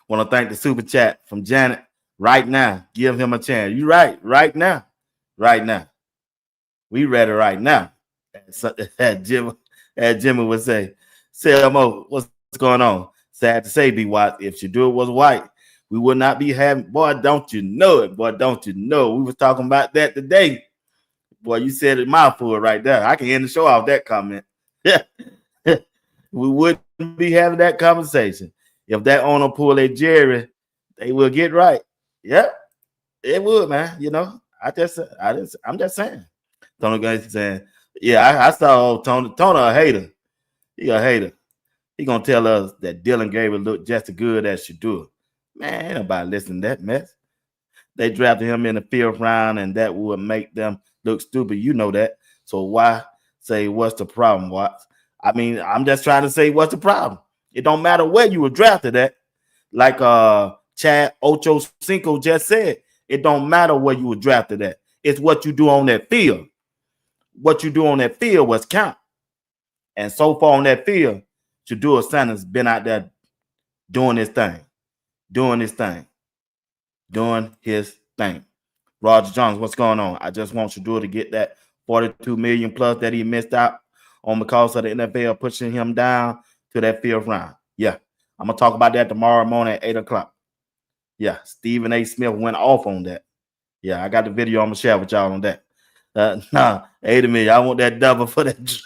S1: Want to thank the super chat from Janet. Right now, give him a chance. You right now. Right now. We ready right now. As Jimmy would say, Selmo, what's going on? Sad to say, B. Watt, if SHEDEUR was white, we would not be having, boy, don't you know it? Boy, don't you know? We was talking about that today. Boy, you said it mouthful right there. I can end the show off that comment. Yeah. We wouldn't be having that conversation. If that owner pull a Jerry, they will get right. Yep, it would, man. I'm just saying. Tony Gaines saying, yeah, I saw Tony a hater. He a hater. He gonna tell us that Dylan Gabriel looked just as good as SHEDEUR. Man, ain't nobody listening to that mess. They drafted him in the 5th round, and that would make them look stupid. You know that. So why say what's the problem, Watts? I mean, I'm just trying to say what's the problem. It don't matter where you were drafted at. Like Chad Ochocinco just said, it don't matter where you were drafted at. It's what you do on that field. What you do on that field was count. And so far on that field, SHEDEUR Sanders been out there doing his thing. Roger Jones, what's going on? I just want SHEDEUR to get that $42 million plus that he missed out on because of the NFL pushing him down to that 5th round. Yeah, I'm going to talk about that tomorrow morning at 8 o'clock. Yeah, Stephen A. Smith went off on that. Yeah, I got the video I'm going to share with y'all on that. $80 million. I want that double for that.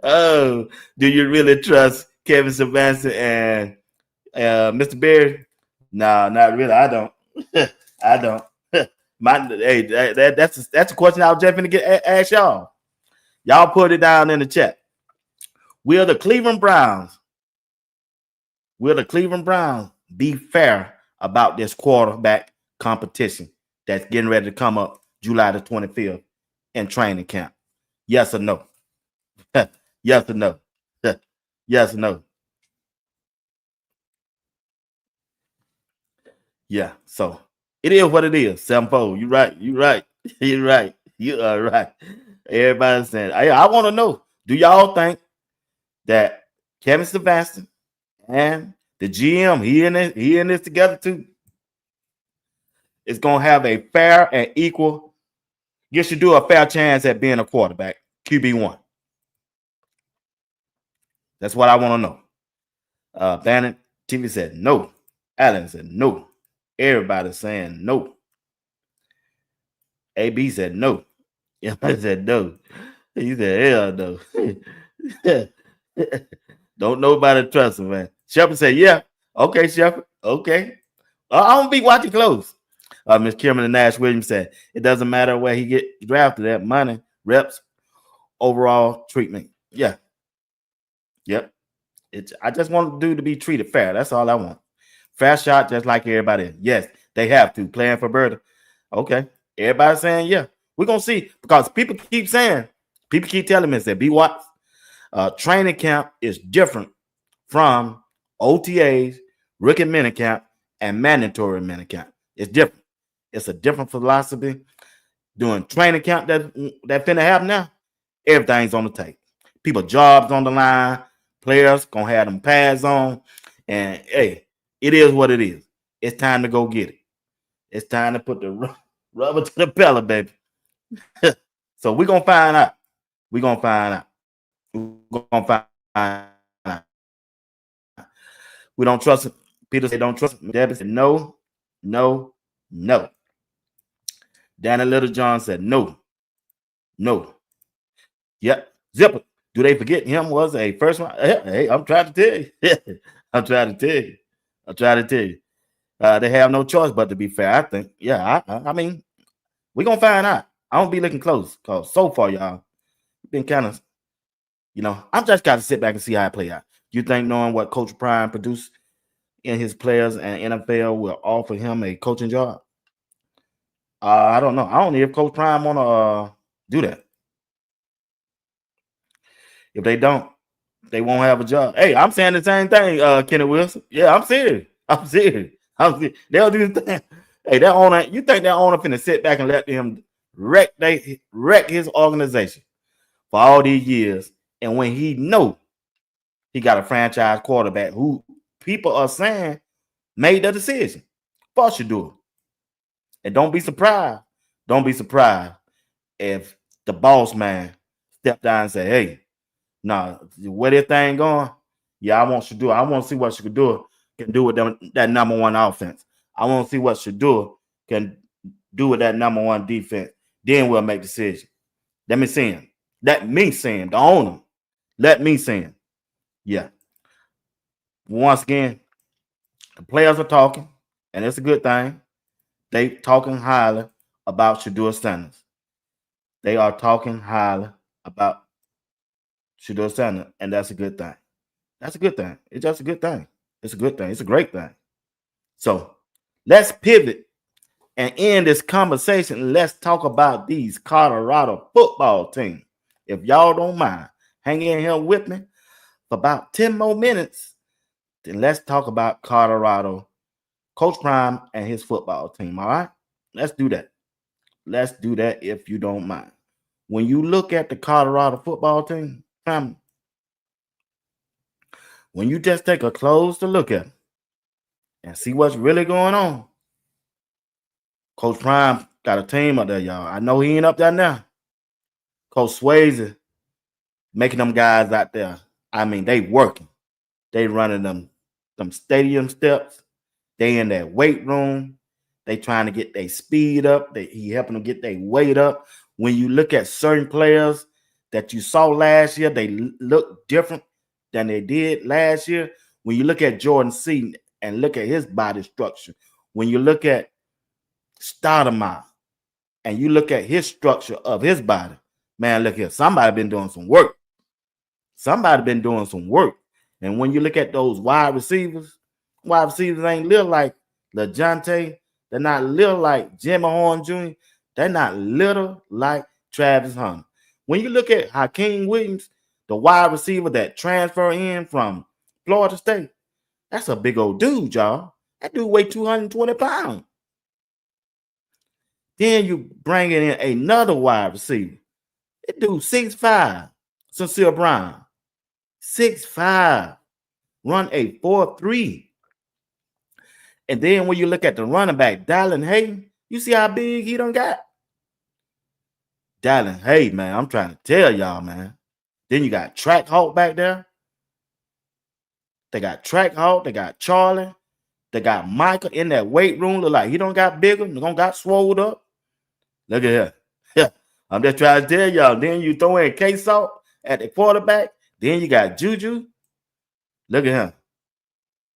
S1: Oh, do you really trust Kevin Sebastian and Mr. Berry? No, not really. I don't. I don't. That's a question I was just going to ask y'all. Y'all put it down in the chat. Will the Cleveland Browns be fair about this quarterback competition that's getting ready to come up July the 25th in training camp? Yes or no? Yes or no? Yes or no? Yeah, so it is what it is. 7-4. You're right. You're right. You're right. You are right. Everybody's saying, I want to know, do y'all think that Kevin Sebastian and the GM, he in this together too, is going to have a fair and equal, you should do a fair chance at being a quarterback, QB1? That's what I want to know. Bannon TV said no. Allen said no. Everybody's saying no. AB said no. I said no. He said hell no. Don't nobody trust him, man. Shepard said, yeah. Okay, Shepard. Okay. I'm gonna be watching close. Miss Kimberly Nash Williams said, it doesn't matter where he get drafted at, money, reps, overall treatment. Yeah. Yep. I just want the dude to be treated fair. That's all I want. Fair shot, just like everybody else. Yes, they have to. Playing for Berta. Okay. Everybody's saying, yeah. We're going to see, because people keep telling me that B. Watts, training camp is different from OTAs, rookie minicamp, and mandatory minicamp. It's different. It's a different philosophy. Doing training camp that finna happen now, everything's on the tape. People jobs on the line, players gonna have them pads on, and hey, it is what it is. It's time to go get it. It's time to put the rubber to the pellet, baby. So we're gonna find out. We're gonna find out. We're gonna find out. We don't trust him. Peter said don't trust him. Debbie said no, no, no. Danny Littlejohn said no, no. Yep. Zipper. Do they forget him was a first round? Hey, I'm trying to tell you. I'm trying to tell you. They have no choice but to be fair. I think. Yeah. I mean, we're gonna find out. I won't be looking close because so far, y'all, been kind of, I'm just got to sit back and see how it play out. You think knowing what Coach Prime produced in his players and NFL will offer him a coaching job? I don't know. I don't know if Coach Prime want to do that. If they don't, they won't have a job. Hey, I'm saying the same thing, Kenny Wilson. Yeah, I'm serious. They'll do the thing. Hey, that owner, you think that owner finna sit back and let him wreck his organization for all these years, and when he know he got a franchise quarterback who people are saying made the decision for SHEDEUR. And don't be surprised if the boss man step down and say, hey, where this thing going? Yeah, I want SHEDEUR. I want to see what SHEDEUR can do with that number one offense. I want to see what SHEDEUR can do with that number one defense. Then we'll make decision. Let me see him. Let me see him. The owner. Let me see him. Yeah. Once again, the players are talking, and it's a good thing. They talking highly about SHEDEUR Sanders. They are talking highly about SHEDEUR Sanders, and that's a good thing. That's a good thing. It's just a good thing. It's a good thing. It's a great thing. So let's pivot and end this conversation. Let's talk about these Colorado football team. If y'all don't mind, hang in here with me for about 10 more minutes. Then let's talk about Colorado, Coach Prime, and his football team. All right? Let's do that. Let's do that if you don't mind. When you look at the Colorado football team, family, when you just take a closer look at them and see what's really going on, Coach Prime got a team up there, y'all. I know he ain't up there now. Coach Swayze making them guys out there. I mean, they working. They running them stadium steps. They in that weight room. They trying to get their speed up. He helping them get their weight up. When you look at certain players that you saw last year, they look different than they did last year. When you look at Jordan Seaton and look at his body structure, when you look at Stoudemire and you look at his structure of his body, man, look here. Somebody been doing some work. Somebody been doing some work. And when you look at those wide receivers ain't little like LeJounte. They're not little like Jimmy Horn Jr. They're not little like Travis Hunter. When you look at Hakeem Williams, the wide receiver that transferred in from Florida State, that's a big old dude, y'all. That dude weighed 220 pounds. Then you bring in another wide receiver. That dude 6'5", Sincere Brown. 6'5", run a 4.3. And then when you look at the running back, Dallin Hayden, you see how big he done got? Dallin Hayden, man, I'm trying to tell y'all, man. Then you got Track Hawk back there. They got Track Hawk, they got Charlie, they got Michael in that weight room. Look like he don't got bigger, he don't got swole up. Look at here. Yeah, I'm just trying to tell y'all. Then you throw in K-Salt at the quarterback. Then you got Juju. Look at him.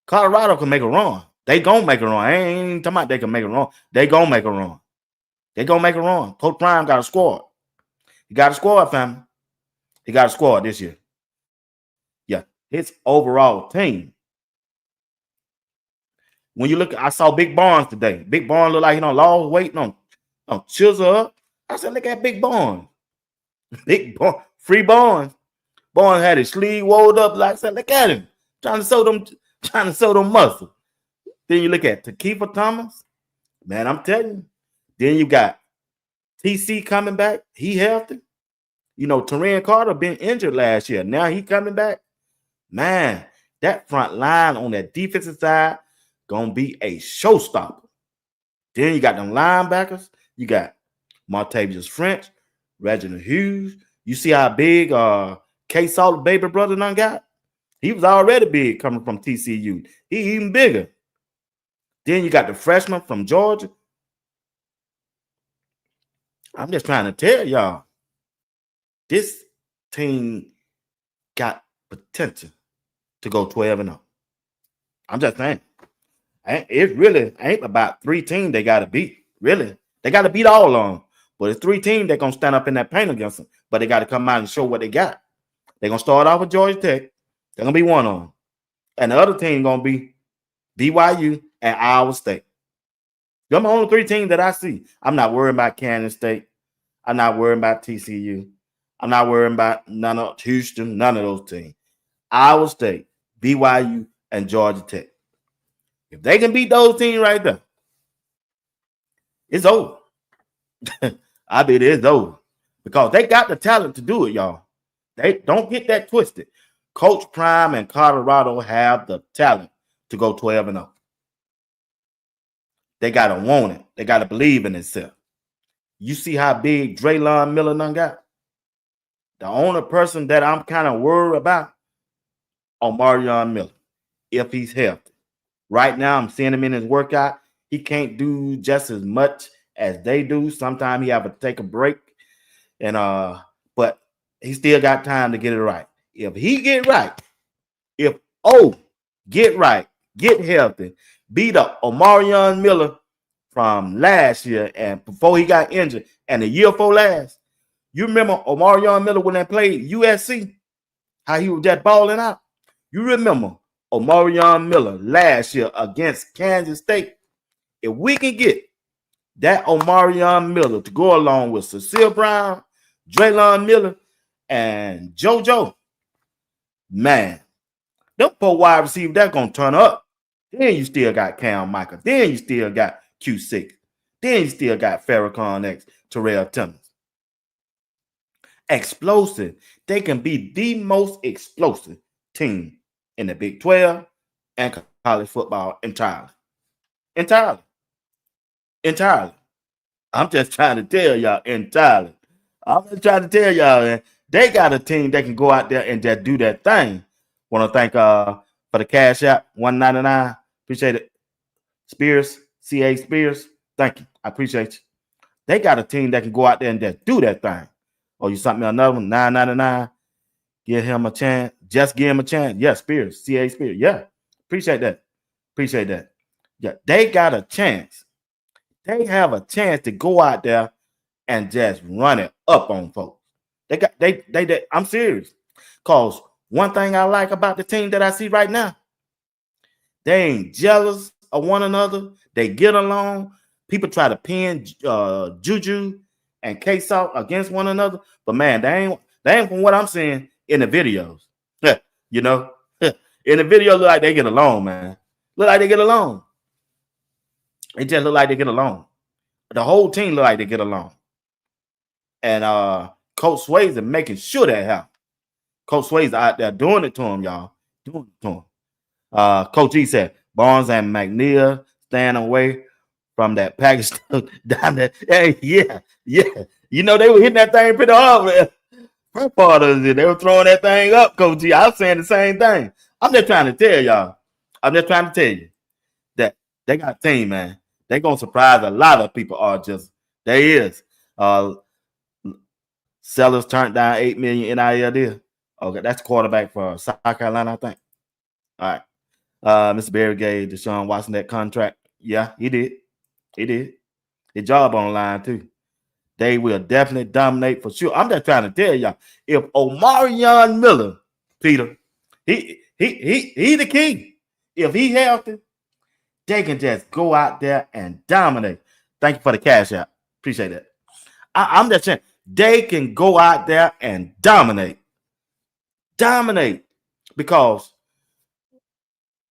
S1: Colorado can make a run. They gonna make a run. I ain't talking about they can make a run. They gonna make a run. They gonna make a run. Coach Prime got a squad. He got a squad, family. He got a squad this year. Yeah, his overall team. When you look, I saw Big Barnes today. Big Barnes look like he done lost weight on chisel up. I said, look at Big Barnes. Big Barnes, free Barnes. Barnes had his sleeve rolled up. Like I said, look at him. Trying to show them muscle. Then you look at Takeefa Thomas. Man, I'm telling you. Then you got TC coming back. He healthy. You know, Terran Carter been injured last year. Now he coming back. Man, that front line on that defensive side gonna be a showstopper. Then you got them linebackers. You got Martavius French, Reginald Hughes. You see how big K-Salt baby brother done got? He was already big coming from TCU. He even bigger. Then you got the freshman from Georgia. I'm just trying to tell y'all, this team got potential to go 12-0. I'm just saying. It really ain't about 3 teams they got to beat. Really. They got to beat all of them. But it's 3 teams that going to stand up in that paint against them. But they got to come out and show what they got. They're going to start off with Georgia Tech. They're going to be one of them. And the other team going to be BYU and Iowa State. They're the only 3 teams that I see. I'm not worried about Kansas State. I'm not worried about TCU. I'm not worried about none of Houston, none of those teams. Iowa State, BYU, and Georgia Tech. If they can beat those teams right there, it's over. I bet it's over. Because they got the talent to do it, y'all. They don't get that twisted. Coach Prime and Colorado have the talent to go 12-0. They got to want it. They got to believe in itself. You see how big Draylon Miller done got? The only person that I'm kind of worried about, Omarion Miller, if he's healthy. Right now, I'm seeing him in his workout. He can't do just as much as they do. Sometimes he have to take a break. And but he still got time to get it right. If he get right, get right, get healthy, beat up Omarion Miller from last year and before he got injured and the year before last. You remember Omarion Miller when they played USC, how he was just balling out? You remember Omarion Miller last year against Kansas State? If we can get that Omarion Miller to go along with Cecile Brown, Draylon Miller, and JoJo, man, them 4 wide receivers, they're going to turn up. Then you still got Cam Michael. Then you still got Q6. Then you still got Farrakhan X, Terrell Timmons. Explosive. They can be the most explosive team in the Big 12 and college football entirely. I'm just trying to tell y'all entirely. I'm just trying to tell y'all, man, they got a team that can go out there and just do that thing. Want to thank for the cash app, $1.99. Appreciate it. Spears, CA Spears. Thank you. I appreciate you. They got a team that can go out there and just do that thing. Oh, you sent me another one, $9.99. Give him a chance. Just give him a chance. Yeah, Spears, CA Spears. Yeah, appreciate that. Appreciate that. Yeah, they got a chance. They have a chance to go out there and just run it up on folks. I'm serious. Cause one thing I like about the team that I see right now, they ain't jealous of one another. They get along. People try to pin Juju and K-Salt against one another, but man, they ain't from what I'm seeing in the videos. You know, in the video, look like they get along, man. Look like they get along. It just look like they get along. The whole team look like they get along. And Coach Swayze is making sure that happens. Coach Swayze out there doing it to him, y'all. Doing it to him. Coach E said, Barnes and McNeil stand away from that package down there. Hey, yeah. You know, they were hitting that thing pretty hard, man. First part of it, they were throwing that thing up, Coach E. I was saying the same thing. I'm just trying to tell y'all. I'm just trying to tell you that they got a team, man. They're going to surprise a lot of people. There is. Sellers turned down $8 million NIL deal. Okay, that's quarterback for South Carolina, I think. All right. Mr. Berry gave Deshaun Watson that contract. Yeah, he did. His job on the line, too. They will definitely dominate for sure. I'm just trying to tell y'all, if Omarion Miller, Peter, he the key. If he healthy, they can just go out there and dominate. Thank you for the cash out. Appreciate that. I'm just saying, they can go out there and dominate. Dominate. Because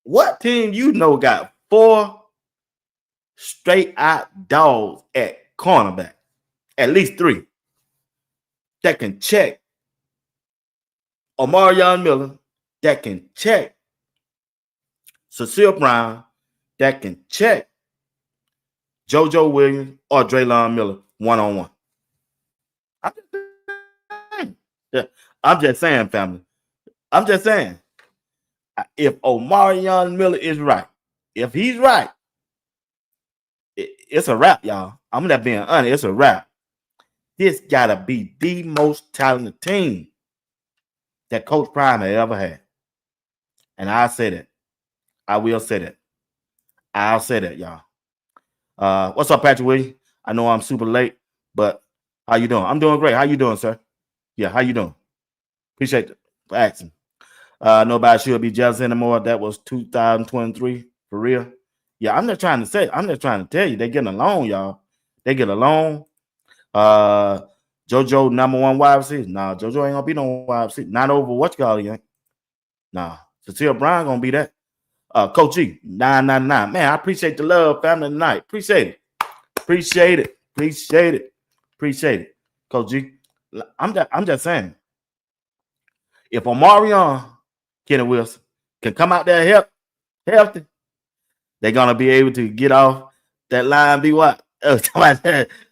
S1: what team you know got 4 straight out dogs at cornerback? At least 3 that can check Omarion Miller, that can check Cecile Brown, that can check JoJo Williams or Draylon Miller one-on-one. I'm just saying, family. I'm just saying. If Omarion Miller is right, if he's right, it's a wrap, y'all. I'm not being honest. It's a wrap. This gotta be the most talented team that Coach Prime had ever had. And I say that. I will say that. I'll say that, y'all. What's up, Patrick Williams? I know I'm super late, but how you doing? I'm doing great. How you doing, sir? Yeah, how you doing? Appreciate it for asking. Nobody should be jealous anymore. That was 2023 for real. Yeah, I'm just trying to tell you, they getting along, y'all. They get along. JoJo number 1 wide receiver. Nah, JoJo ain't gonna be no wide receiver. Not over what you call it, ain't. Nah, Cecile Brown gonna be that. Coach G, $9.99. Man, I appreciate the love, family tonight. Appreciate it. Coach G, I'm just saying, if Omarion Kenny Wilson can come out there healthy, they're gonna be able to get off that line. Be what? Talking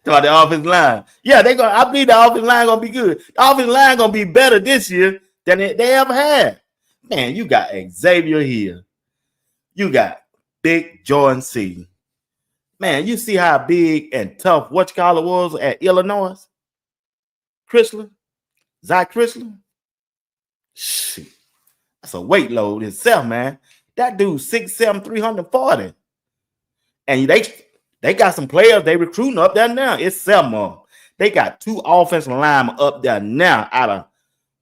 S1: about the offensive line. Yeah, I believe the offensive line gonna be good. The offensive line gonna be better this year than they ever had. Man, you got Xavier here. You got Big Jordan C. Man, you see how big and tough whatchamacallit was at Illinois? Chrysler? Zach Chrysler? Shit. That's a weight load itself, man. That dude 6'7", 340. And they got some players they recruiting up there now. It's 7 of them. They got 2 offensive linemen up there now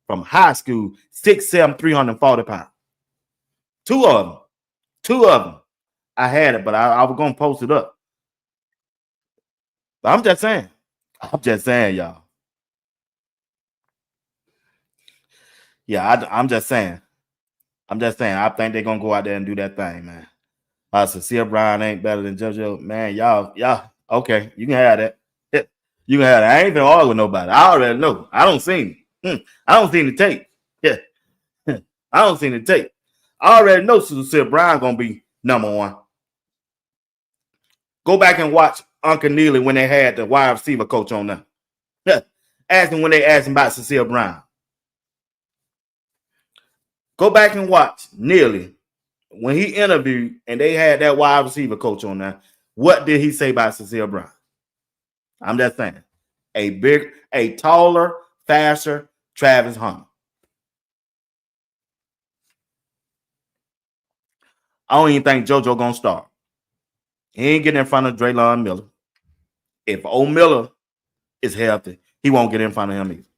S1: from high school, 6'7", 340 pounds. 2 of them. I had it, but I was going to post it up. But I'm just saying, y'all. Yeah, I'm just saying. I think they're going to go out there and do that thing, man. Cecile Brown ain't better than JoJo. Man, y'all, okay, you can have that. You can have that. I ain't even arguing with nobody. I already know. I don't see him. I don't see the tape. Yeah. I don't see the tape. I already know Cecile Brown going to be number 1. Go back and watch Uncle Neely when they had the wide receiver coach on them. Ask him when they asked him about Cecile Brown. Go back and watch Neely when he interviewed and they had that wide receiver coach on there. What did he say about Cecile Brown? I'm just saying. A taller, faster Travis Hunter. I don't even think JoJo gonna start. He ain't getting in front of Draylon Miller. If old Miller is healthy, he won't get in front of him either.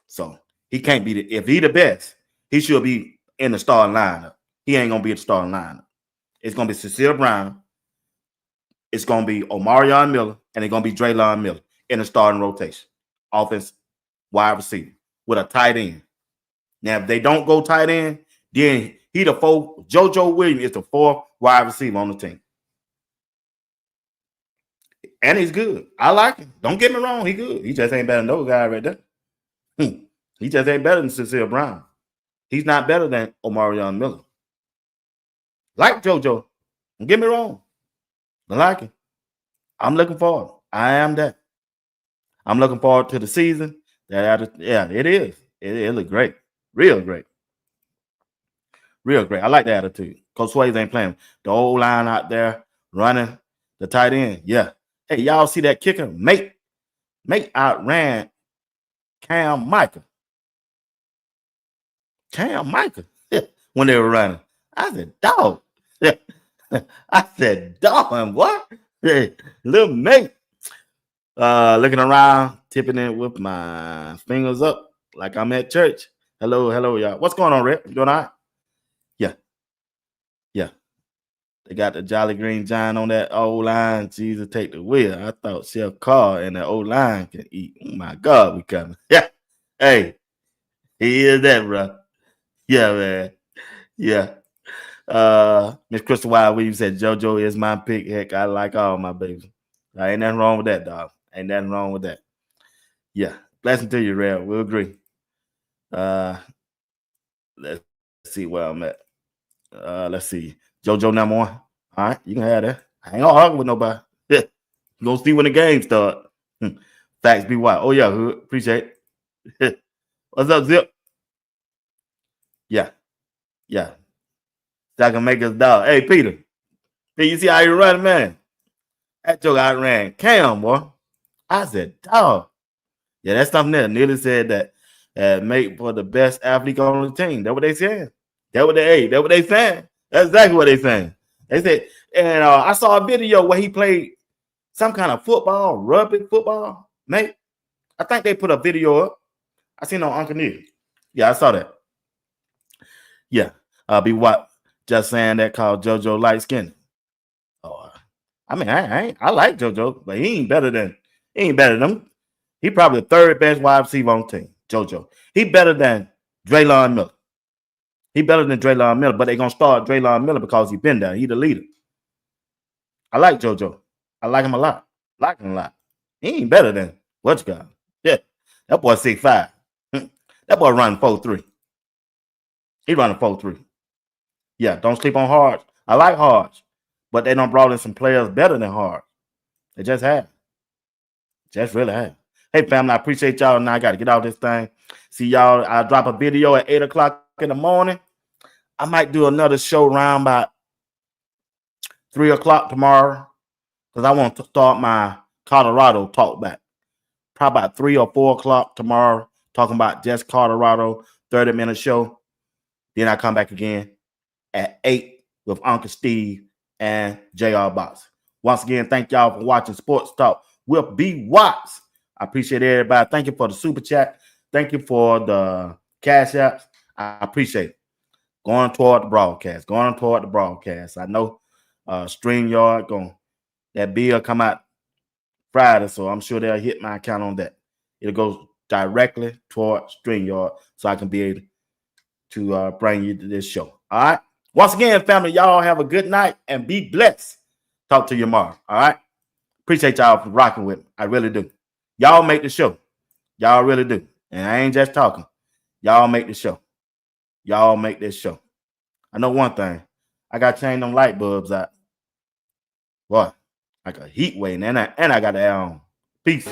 S1: So he can't be if he the best, he should be in the starting lineup. He ain't gonna be at the starting lineup. It's gonna be Cecile Brown, it's gonna be Omarion Miller, and it's gonna be Draylon Miller in the starting rotation. Offense, wide receiver with a tight end. Now, if they don't go tight end, then he the fourth. JoJo Williams is the fourth wide receiver on the team. And he's good. I like him. Don't get me wrong, he's good. He just ain't better than those guys right there. He just ain't better than Cecile Brown. He's not better than Omarion Miller. Like JoJo. Don't get me wrong. I like him. I'm looking forward. I am that. I'm looking forward to the season. Yeah, it is. It look great. Real great. Real great. I like the attitude. Coach Swayze ain't playing. The old line out there running the tight end. Yeah. Hey, y'all see that kicker? Mate outran Cam Micah. Cam Micah. When they were running. I said, dog. I said, dog, what? Little mate. Looking around, tipping it with my fingers up like I'm at church. Hello, y'all. What's going on, Red? You doing all right? Yeah. They got the Jolly Green Giant on that old line. Jesus, take the wheel. I thought Chef Carr and that old line can eat. Oh my God, we coming. Yeah. Hey, he is that, bro. Yeah, man. Yeah. Miss Crystal Wild Williams said JoJo is my pick. Heck, I like all my babies. Ain't nothing wrong with that, dog. Ain't nothing wrong with that. Yeah. Blessing to you, Red. We'll agree. Let's see where I'm at. Let's see. JoJo number 1. All right, you can have that. I ain't gonna argue with nobody. Yeah. You gonna see when the game start. Facts be wild. Oh yeah, Hood. Appreciate it. What's up, Zip? Yeah. That can make us dog. Hey, Peter. Hey, you see how you running, man? That joke outran Cam, boy. I said, dog. Yeah, that's something there. Nearly said that make for the best athlete on the team. That's what they saying. That's what they saying. That's exactly what they saying. They said, and I saw a video where he played some kind of football, rugby football, mate. I think they put a video up. I seen on Uncle Neil. Yeah, I saw that. Yeah. Be what? Just saying that called JoJo light skinned. Oh, I mean, I like JoJo, but he ain't better than him. He probably the third best wide receiver on the team. JoJo. He better than Draylon Miller. But they're gonna start Draylon Miller because he's been there. He the leader. I like JoJo. I like him a lot. He ain't better than what you got. Yeah, that boy 6'5". That boy running 4.3. He running 4.3. Yeah, don't sleep on Hards. I like Hards, but they done brought in some players better than Hards. They just have. Just really have. Hey, family, I appreciate y'all. Now I got to get out this thing. See y'all. I'll drop a video at 8 o'clock in the morning. I might do another show around about 3 o'clock tomorrow because I want to start my Colorado talk back. Probably about 3 or 4 o'clock tomorrow, talking about just Colorado, 30-minute show. Then I come back again at 8 with Uncle Steve and JR Box. Once again, thank y'all for watching Sports Talk with B. Watts. I appreciate everybody. Thank you for the super chat. Thank you for the cash apps. I appreciate it. Going toward the broadcast. I know StreamYard that bill come out Friday, so I'm sure they'll hit my account on that. It'll go directly toward StreamYard so I can be able to bring you to this show. All right. Once again, family, y'all have a good night and be blessed. Talk to you tomorrow. All right. Appreciate y'all for rocking with me. I really do. Y'all make the show. Y'all really do. And I ain't just talking. Y'all make the show. Y'all make this show. I know one thing. I got to change them light bulbs out. What? Like a heat wave. And I got the air on. Peace.